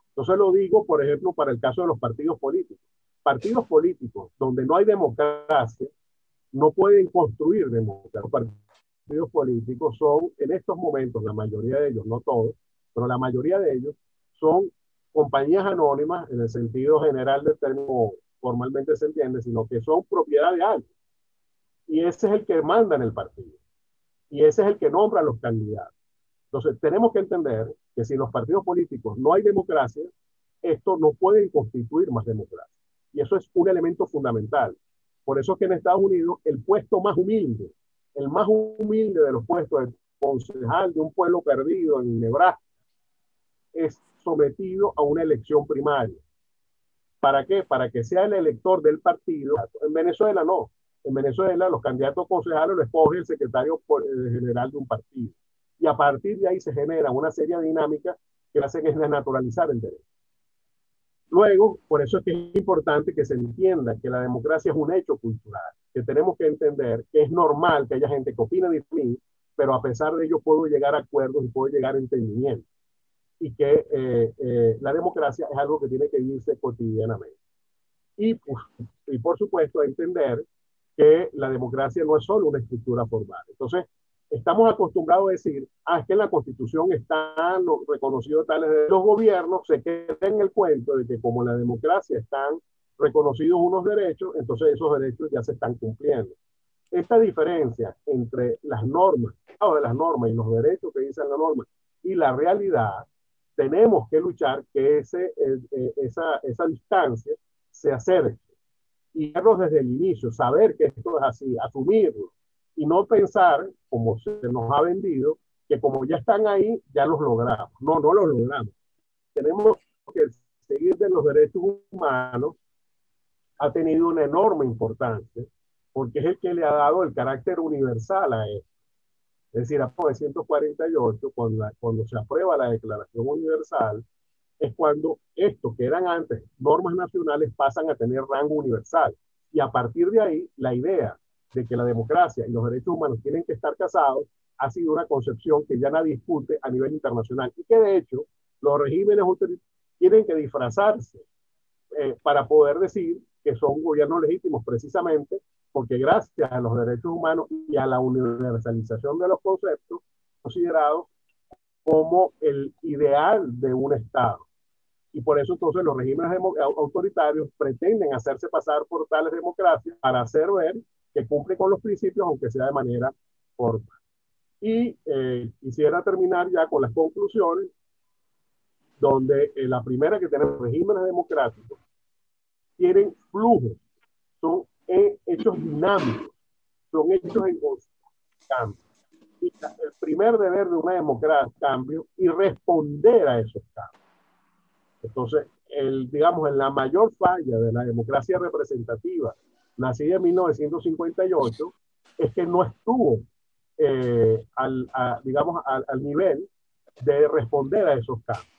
Entonces lo digo, por ejemplo, para el caso de los partidos políticos. Partidos políticos donde no hay democracia no pueden construir democracia. Los partidos políticos son, en estos momentos, la mayoría de ellos, no todos, pero la mayoría de ellos son compañías anónimas en el sentido general del término, formalmente se entiende, sino que son propiedad de alguien. Y ese es el que manda en el partido. Y ese es el que nombra a los candidatos. Entonces, tenemos que entender que si en los partidos políticos no hay democracia, esto no pueden constituir más democracia. Y eso es un elemento fundamental. Por eso es que en Estados Unidos el puesto más humilde, el más humilde de los puestos de concejal de un pueblo perdido en Nebraska, es sometido a una elección primaria. ¿Para qué? Para que sea el elector del partido. En Venezuela no. En Venezuela los candidatos concejales lo escoge el secretario general de un partido. Y a partir de ahí se genera una serie de dinámicas que hacen es desnaturalizar el derecho. Luego, por eso es que es importante que se entienda que la democracia es un hecho cultural, que tenemos que entender que es normal que haya gente que opine de mí, pero a pesar de ello puedo llegar a acuerdos y puedo llegar a entendimiento. Y que la democracia es algo que tiene que vivirse cotidianamente. Pues, y por supuesto, entender que la democracia no es solo una estructura formal. Entonces, estamos acostumbrados a decir, es que en la Constitución están reconocidos tales de los gobiernos, se queda en el cuento de que como en la democracia están reconocidos unos derechos, entonces esos derechos ya se están cumpliendo. Esta diferencia entre las normas, o de las normas y los derechos que dicen la norma y la realidad, tenemos que luchar que esa distancia se acerque y verlos desde el inicio, saber que esto es así, asumirlo y no pensar, como se nos ha vendido, que como ya están ahí, ya los logramos. No, no los logramos. Tenemos que seguir de los derechos humanos, ha tenido una enorme importancia, porque es el que le ha dado el carácter universal a esto. Es decir, a 1948, cuando se aprueba la Declaración Universal, es cuando estos que eran antes normas nacionales pasan a tener rango universal. Y a partir de ahí, la idea de que la democracia y los derechos humanos tienen que estar casados ha sido una concepción que ya nadie discute a nivel internacional y que de hecho los regímenes tienen que disfrazarse para poder decir que son gobiernos legítimos precisamente porque gracias a los derechos humanos y a la universalización de los conceptos considerados como el ideal de un Estado. Y por eso entonces los regímenes autoritarios pretenden hacerse pasar por tales democracias para hacer ver que cumple con los principios, aunque sea de manera formal. Y quisiera terminar ya con las conclusiones, donde la primera que tenemos, regímenes democráticos, tienen flujos, son hechos dinámicos, son hechos en cambio. Y el primer deber de una democracia es cambio y responder a esos cambios. Entonces, digamos, en la mayor falla de la democracia representativa, nacida en 1958, es que no estuvo, digamos, al nivel de responder a esos cambios.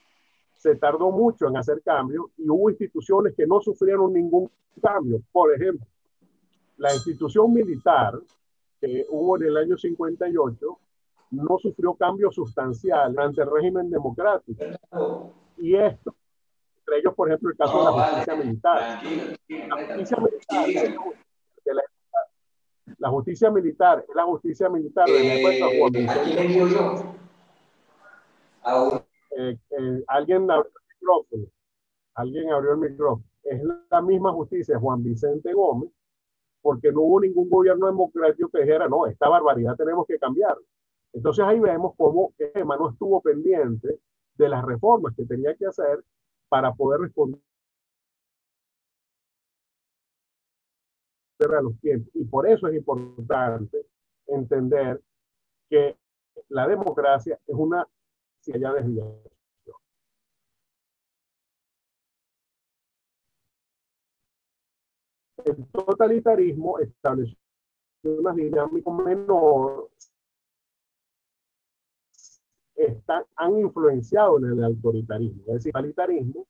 Se tardó mucho en hacer cambios y hubo instituciones que no sufrieron ningún cambio. Por ejemplo, la institución militar que hubo en el año 58 no sufrió cambios sustanciales ante el régimen democrático. Y esto, entre ellos, por ejemplo, el caso de la justicia militar. La justicia militar es la justicia militar de la época de Juan Vicente. Alguien abrió el micrófono. Alguien abrió el micrófono. Es la misma justicia de Juan Vicente Gómez, porque no hubo ningún gobierno democrático que dijera, no, esta barbaridad tenemos que cambiar. Entonces ahí vemos cómo el tema no estuvo pendiente de las reformas que tenía que hacer para poder responder a los tiempos. Y por eso es importante entender que la democracia es una ya desviación. El totalitarismo estableció unas dinámicas menores, han influenciado en el autoritarismo, es decir, el totalitarismo,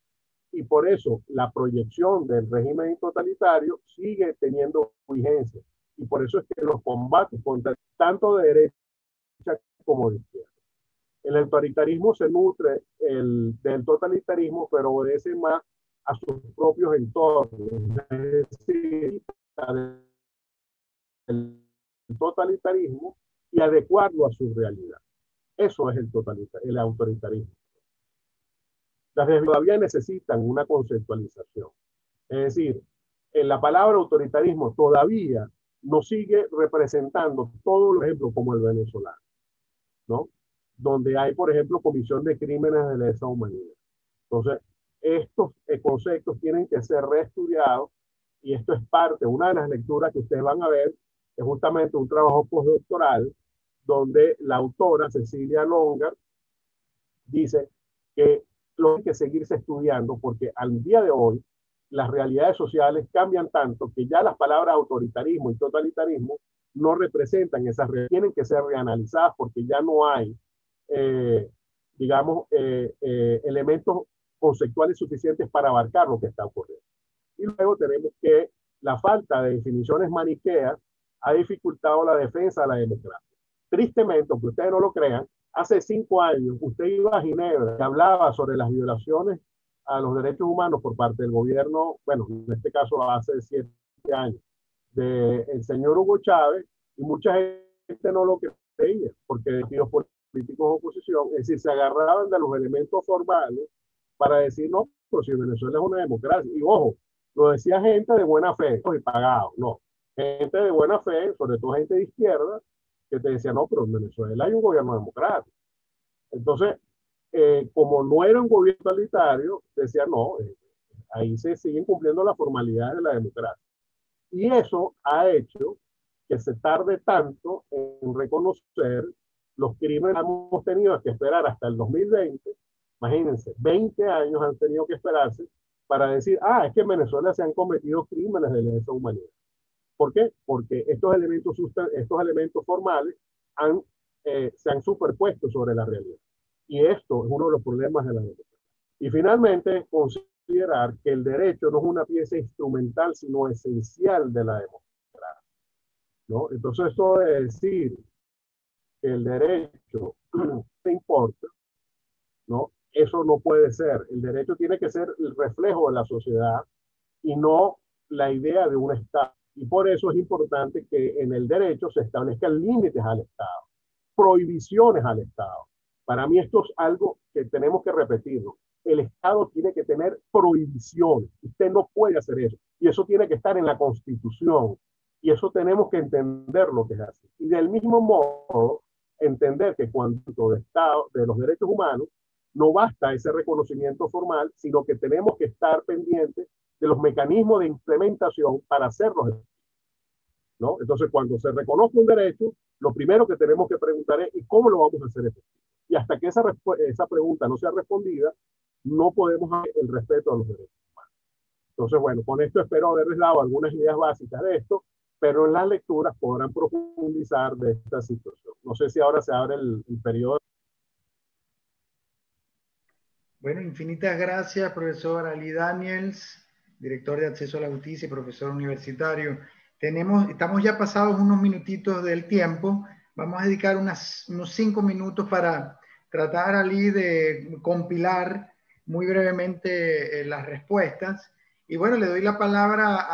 y por eso la proyección del régimen totalitario sigue teniendo vigencia. Y por eso es que los combates contra tanto de derecha como de izquierda. El autoritarismo se nutre del totalitarismo, pero obedece más a sus propios entornos. Es decir, el totalitarismo y adecuarlo a su realidad. Eso es el autoritarismo. Las todavía necesitan una conceptualización. Es decir, en la palabra autoritarismo todavía no sigue representando todos los ejemplos como el venezolano, ¿no? Donde hay, por ejemplo, comisión de crímenes de lesa humanidad. Entonces, estos conceptos tienen que ser reestudiados y esto es parte, una de las lecturas que ustedes van a ver es justamente un trabajo postdoctoral donde la autora Cecilia Longar dice que lo hay que seguirse estudiando porque al día de hoy las realidades sociales cambian tanto que ya las palabras autoritarismo y totalitarismo no representan esas realidades, tienen que ser reanalizadas porque ya no hay, digamos, elementos conceptuales suficientes para abarcar lo que está ocurriendo. Y luego tenemos que la falta de definiciones maniqueas ha dificultado la defensa de la democracia. Tristemente, aunque ustedes no lo crean, hace 5 años usted iba a Ginebra y hablaba sobre las violaciones a los derechos humanos por parte del gobierno, bueno, en este caso hace 7 años, del señor Hugo Chávez, y mucha gente no lo creía, porque los políticos de oposición, es decir, se agarraban de los elementos formales para decir, no, pero si Venezuela es una democracia, y ojo, lo decía gente de buena fe, y pagado, no, gente de buena fe, sobre todo gente de izquierda, que te decía, no, pero en Venezuela hay un gobierno democrático. Entonces, como no era un gobierno totalitario, decía, no, ahí se siguen cumpliendo las formalidades de la democracia. Y eso ha hecho que se tarde tanto en reconocer los crímenes que hemos tenido que esperar hasta el 2020. Imagínense, 20 años han tenido que esperarse para decir, es que en Venezuela se han cometido crímenes de lesa humanidad. ¿Por qué? Porque estos elementos formales se han superpuesto sobre la realidad. Y esto es uno de los problemas de la democracia. Y finalmente, considerar que el derecho no es una pieza instrumental, sino esencial de la democracia, ¿no? Entonces, eso de decir que el derecho no importa, ¿no? Eso no puede ser. El derecho tiene que ser el reflejo de la sociedad y no la idea de un Estado. Y por eso es importante que en el derecho se establezcan límites al Estado, prohibiciones al Estado. Para mí esto es algo que tenemos que repetirlo. El Estado tiene que tener prohibiciones. Usted no puede hacer eso. Y eso tiene que estar en la Constitución. Y eso tenemos que entender lo que es así. Y del mismo modo, entender que cuando de Estado, de los derechos humanos, no basta ese reconocimiento formal, sino que tenemos que estar pendientes de los mecanismos de implementación para hacerlos, ¿no? Entonces, cuando se reconoce un derecho, lo primero que tenemos que preguntar es ¿y cómo lo vamos a hacer efectivo? Y hasta que esa pregunta no sea respondida, no podemos hacer el respeto a los derechos humanos. Entonces, bueno, con esto espero haberles dado algunas ideas básicas de esto, pero en las lecturas podrán profundizar de esta situación. No sé si ahora se abre el periodo.
Bueno, infinitas gracias, profesor Ali Daniels, director de Acceso a la Justicia y profesor universitario. Estamos ya pasados unos minutitos del tiempo. Vamos a dedicar unos 5 minutos para tratar, Ali, de compilar muy brevemente las respuestas. Y bueno, le doy la palabra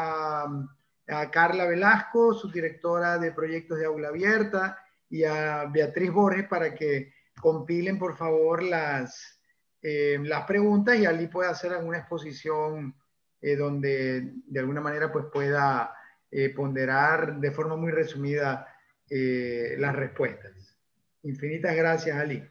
a Carla Velasco, subdirectora de proyectos de Aula Abierta, y a Beatriz Borges para que compilen, por favor, las preguntas, y Ali puede hacer alguna exposición donde de alguna manera pues pueda ponderar de forma muy resumida las respuestas. Infinitas gracias, Ali.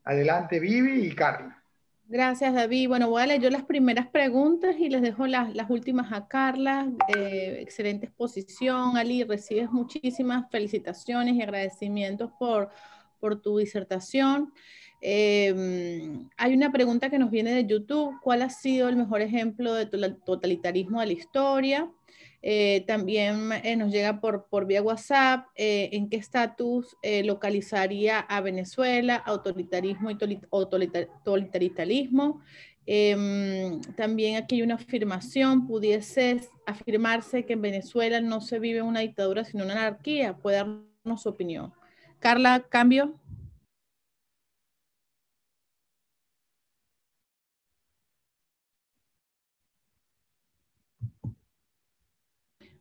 Adelante, Vivi y Carla.
Gracias, David. Bueno, voy a leer yo las primeras preguntas y les dejo las últimas a Carla. Excelente exposición, Ali. Recibes muchísimas felicitaciones y agradecimientos por tu disertación. Hay una pregunta que nos viene de YouTube. ¿Cuál ha sido el mejor ejemplo de totalitarismo de la historia? También nos llega por vía WhatsApp. ¿En qué estatus localizaría a Venezuela, autoritarismo y totalitarismo? También aquí hay una afirmación. ¿Pudiese afirmarse que en Venezuela no se vive una dictadura sino una anarquía? ¿Puede darnos su opinión? Carla, cambio.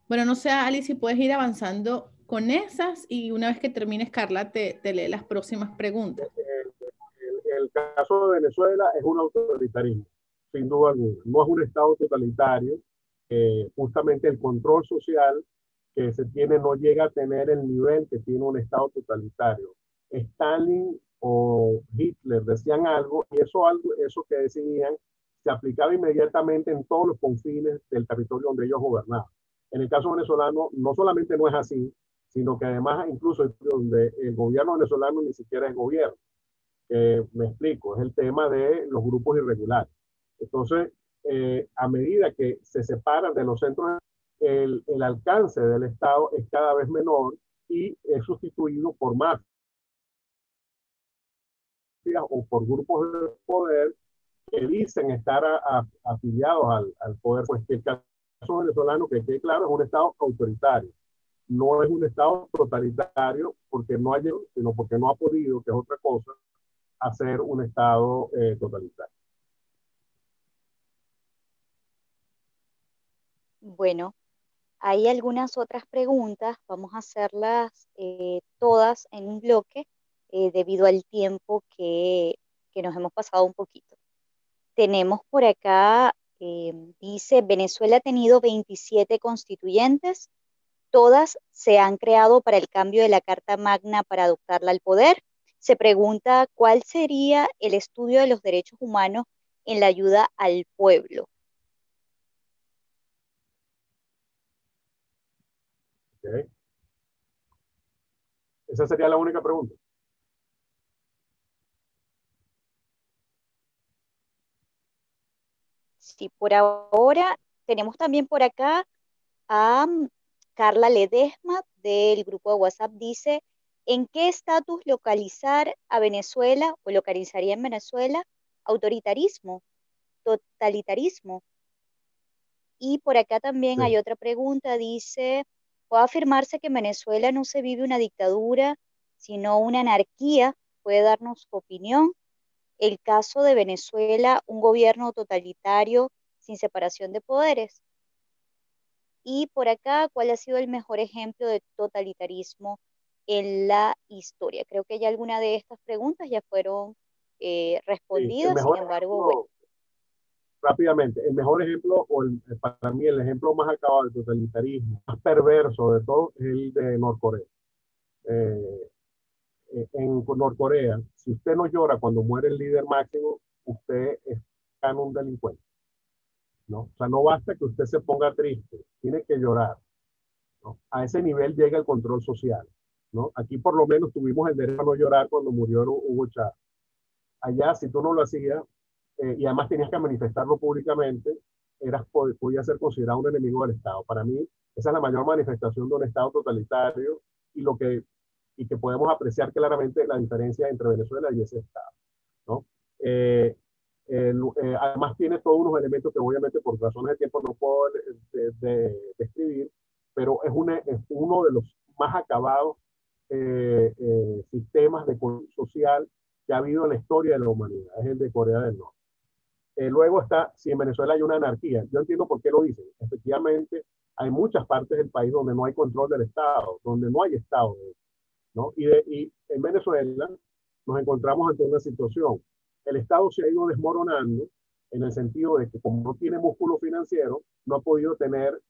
Bueno, no sé, Ali, si puedes ir avanzando con esas y una vez que termines, Carla, te lee las próximas preguntas.
El caso de Venezuela es un autoritarismo, sin duda alguna. No es un Estado totalitario. Justamente el control social que se tiene no llega a tener el nivel que tiene un Estado totalitario. Stalin o Hitler decían algo y eso que decían se aplicaba inmediatamente en todos los confines del territorio donde ellos gobernaban. En el caso venezolano no solamente no es así, sino que además incluso donde el gobierno venezolano ni siquiera es gobierno. Me explico, es el tema de los grupos irregulares. Entonces, a medida que se separan de los centros, el alcance del Estado es cada vez menor y es sustituido por mafias o por grupos de poder que dicen estar afiliados al poder, pues que el caso venezolano, que quede claro, es un Estado autoritario. No es un Estado totalitario porque no hay, sino porque no ha podido, que es otra cosa, hacer un Estado totalitario.
Bueno, hay algunas otras preguntas, vamos a hacerlas todas en un bloque debido al tiempo que nos hemos pasado un poquito. Tenemos por acá, dice, Venezuela ha tenido 27 constituyentes, todas se han creado para el cambio de la Carta Magna para adoptarla al poder. Se pregunta cuál sería el estudio de los derechos humanos en la ayuda al pueblo.
¿Okay? Esa sería la única pregunta.
Sí, por ahora tenemos también por acá a Carla Ledesma del grupo de WhatsApp. Dice, ¿en qué estatus localizar a Venezuela o localizaría en Venezuela autoritarismo, totalitarismo? Y por acá también hay otra pregunta, dice, ¿puede afirmarse que en Venezuela no se vive una dictadura, sino una anarquía? ¿Puede darnos su opinión? El caso de Venezuela, un gobierno totalitario sin separación de poderes. Y por acá, ¿cuál ha sido el mejor ejemplo de totalitarismo en la historia? Creo que ya alguna de estas preguntas ya fueron respondidas, sin embargo, bueno.
Rápidamente, el mejor ejemplo, para mí el ejemplo más acabado de totalitarismo, más perverso de todo, es el de Norcorea. En Norcorea, si usted no llora cuando muere el líder máximo, usted es un delincuente, ¿no? O sea, no basta que usted se ponga triste, tiene que llorar, ¿no? A ese nivel llega el control social, ¿no? Aquí por lo menos tuvimos el derecho a no llorar cuando murió Hugo Chávez. Allá, si tú no lo hacías, y además tenías que manifestarlo públicamente, podías ser considerado un enemigo del Estado. Para mí, esa es la mayor manifestación de un Estado totalitario y que podemos apreciar claramente la diferencia entre Venezuela y ese Estado, ¿no? Además tiene todos unos elementos que obviamente por razones de tiempo no puedo describir, pero es uno de los más acabados sistemas de control social que ha habido en la historia de la humanidad, es el de Corea del Norte. Luego está, si en Venezuela hay una anarquía, yo entiendo por qué lo dicen. Efectivamente, hay muchas partes del país donde no hay control del Estado, donde no hay Estado, ¿no? Y en Venezuela nos encontramos ante una situación. El Estado se ha ido desmoronando en el sentido de que como no tiene músculo financiero, no ha podido tener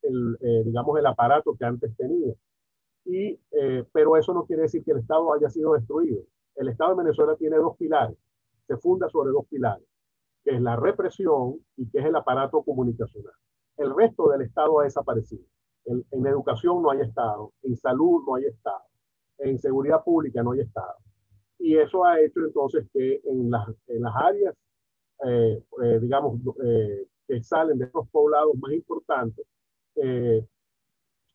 digamos, el aparato que antes tenía. Pero eso no quiere decir que el Estado haya sido destruido. El Estado de Venezuela tiene dos pilares, se funda sobre dos pilares, que es la represión y que es el aparato comunicacional. El resto del Estado ha desaparecido. En educación no hay Estado, en salud no hay Estado, en seguridad pública no hay Estado. Y eso ha hecho entonces que en las áreas, digamos, que salen de los poblados más importantes,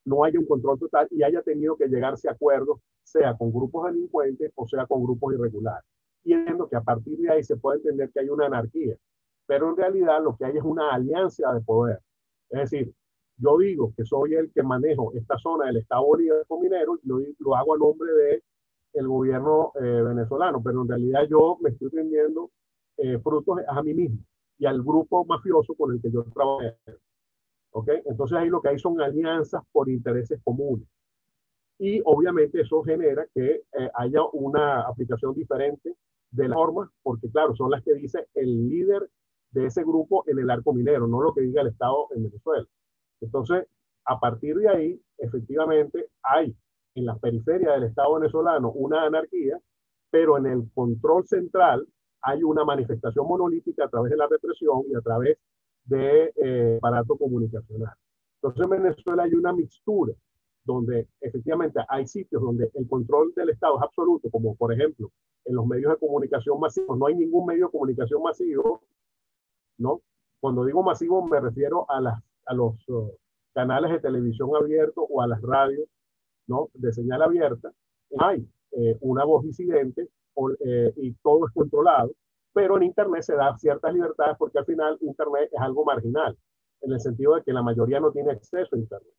no haya un control total y haya tenido que llegarse a acuerdos, sea con grupos delincuentes o sea con grupos irregulares. Y entiendo que a partir de ahí se puede entender que hay una anarquía, pero en realidad lo que hay es una alianza de poder. Es decir, yo digo que soy el que manejo esta zona del Estado Bolívar minero y lo hago a nombre del gobierno venezolano, pero en realidad yo me estoy vendiendo frutos a mí mismo y al grupo mafioso con el que yo trabajo. ¿Okay? Entonces ahí lo que hay son alianzas por intereses comunes. Y obviamente eso genera que haya una aplicación diferente de las normas, porque claro, son las que dice el líder de ese grupo en el arco minero, no lo que diga el Estado en Venezuela. Entonces, a partir de ahí, efectivamente, hay en la periferia del Estado venezolano una anarquía, pero en el control central hay una manifestación monolítica a través de la represión y a través de aparato comunicacional. Entonces en Venezuela hay una mixtura donde efectivamente hay sitios donde el control del Estado es absoluto, como por ejemplo en los medios de comunicación masivos. No hay ningún medio de comunicación masivo, ¿no? Cuando digo masivo me refiero a los canales de televisión abiertos o a las radios, ¿no? De señal abierta. Hay una voz disidente y todo es controlado. pero en Internet se da ciertas libertades porque al final Internet es algo marginal, en el sentido de que la mayoría no tiene acceso a Internet.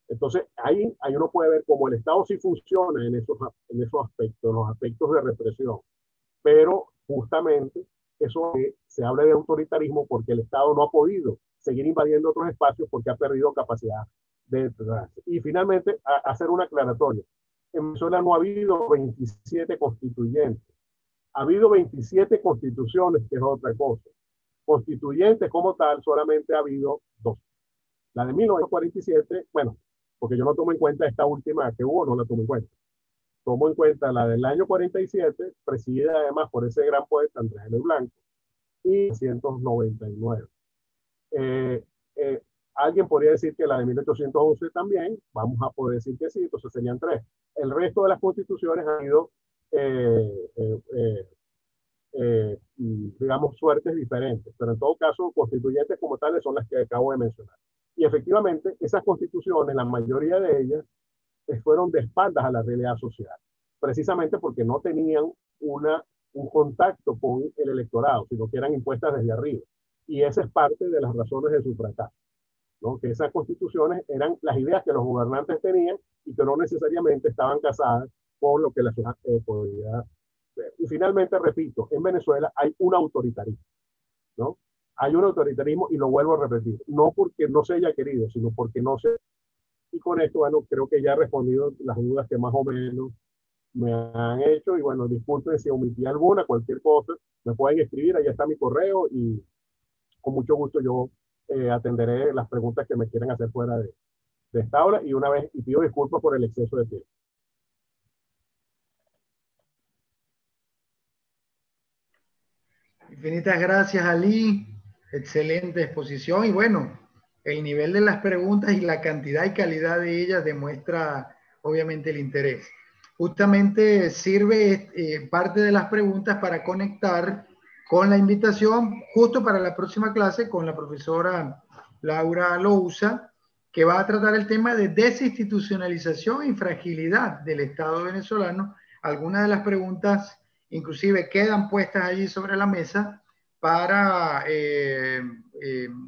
Entonces, ahí uno puede ver cómo el Estado sí funciona en esos aspectos, en los aspectos de represión, pero justamente eso se habla de autoritarismo porque el Estado no ha podido seguir invadiendo otros espacios porque ha perdido capacidad de... Y finalmente, hacer una aclaratoria. En Venezuela no ha habido 27 constituyentes, ha habido 27 constituciones, que es otra cosa. Constituyentes como tal, solamente ha habido 2. La de 1947, bueno, porque yo no tomo en cuenta esta última que hubo, no la tomo en cuenta. Tomo en cuenta la del año 47, presidida además por ese gran poeta Andrés L. Blanco, y 1999. Eh, eh, alguien podría decir que la de 1811 también, vamos a poder decir que sí, entonces serían 3. El resto de las constituciones han ido, digamos, suertes diferentes, pero en todo caso, constituyentes como tales son las que acabo de mencionar. Y efectivamente, esas constituciones, la mayoría de ellas, fueron de espaldas a la realidad social, precisamente porque no tenían un contacto con el electorado, sino que eran impuestas desde arriba. Y esa es parte de las razones de su fracaso, ¿no? Que esas constituciones eran las ideas que los gobernantes tenían y que no necesariamente estaban casadas con lo que la sociedad podía ver. Y finalmente, repito, en Venezuela hay un autoritarismo, ¿no? Hay un autoritarismo y lo vuelvo a repetir, no porque no se haya querido, sino porque no se... Y con esto, bueno, creo que ya he respondido las dudas que más o menos me han hecho y bueno, disculpen si omití alguna, cualquier cosa, me pueden escribir, ahí está mi correo y con mucho gusto yo atenderé las preguntas que me quieran hacer fuera de esta aula y una vez, y pido disculpas por el exceso de tiempo.
Infinitas gracias, Ali. Excelente exposición y bueno, el nivel de las preguntas y la cantidad y calidad de ellas demuestra obviamente el interés. Justamente sirve parte de las preguntas para conectar con la invitación justo para la próxima clase con la profesora Laura Lousa, que va a tratar el tema de desinstitucionalización y fragilidad del Estado venezolano. Algunas de las preguntas inclusive quedan puestas allí sobre la mesa para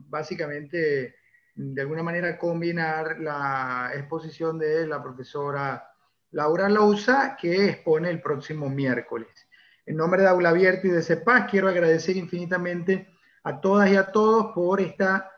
básicamente de alguna manera combinar la exposición de la profesora Laura Lousa que expone el próximo miércoles. En nombre de Aula Abierta y de CEPAS quiero agradecer infinitamente a todas y a todos por esta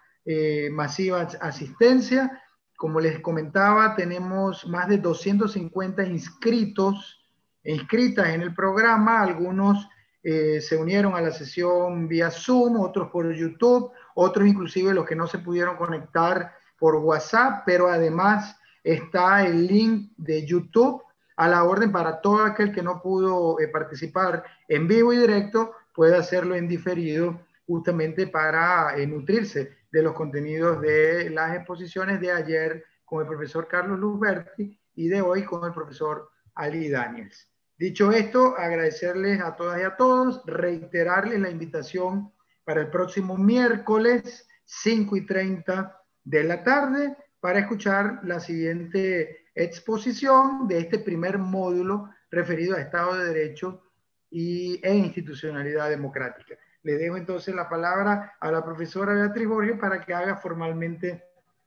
masiva asistencia. Como les comentaba, tenemos más de 250 inscritos e inscritas en el programa. Algunos se unieron a la sesión vía Zoom, otros por YouTube, otros inclusive los que no se pudieron conectar por WhatsApp, pero además está el link de YouTube a la orden para todo aquel que no pudo participar en vivo y directo, puede hacerlo en diferido justamente para nutrirse de los contenidos de las exposiciones de ayer con el profesor Carlos Luzberti y de hoy con el profesor Ali Daniels. Dicho esto, agradecerles a todas y a todos, reiterarles la invitación para el próximo miércoles 5:30 de la tarde para escuchar la siguiente exposición de este primer módulo referido a Estado de Derecho e institucionalidad democrática. Le dejo entonces la palabra a la profesora Beatriz Borges para que haga formalmente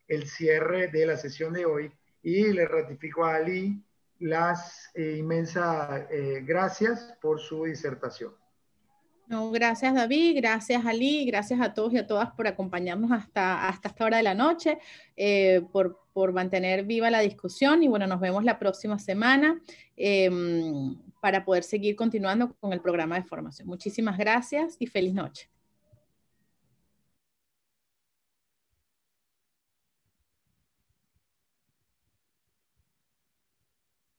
el cierre de la sesión de hoy y le ratifico a Ali las inmensas gracias por su disertación.
No, gracias David, gracias Ali, gracias a todos y a todas por acompañarnos hasta esta hora de la noche, por mantener viva la discusión y bueno, nos vemos la próxima semana para poder seguir continuando con el programa de formación. Muchísimas gracias y feliz noche.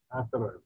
Hasta luego.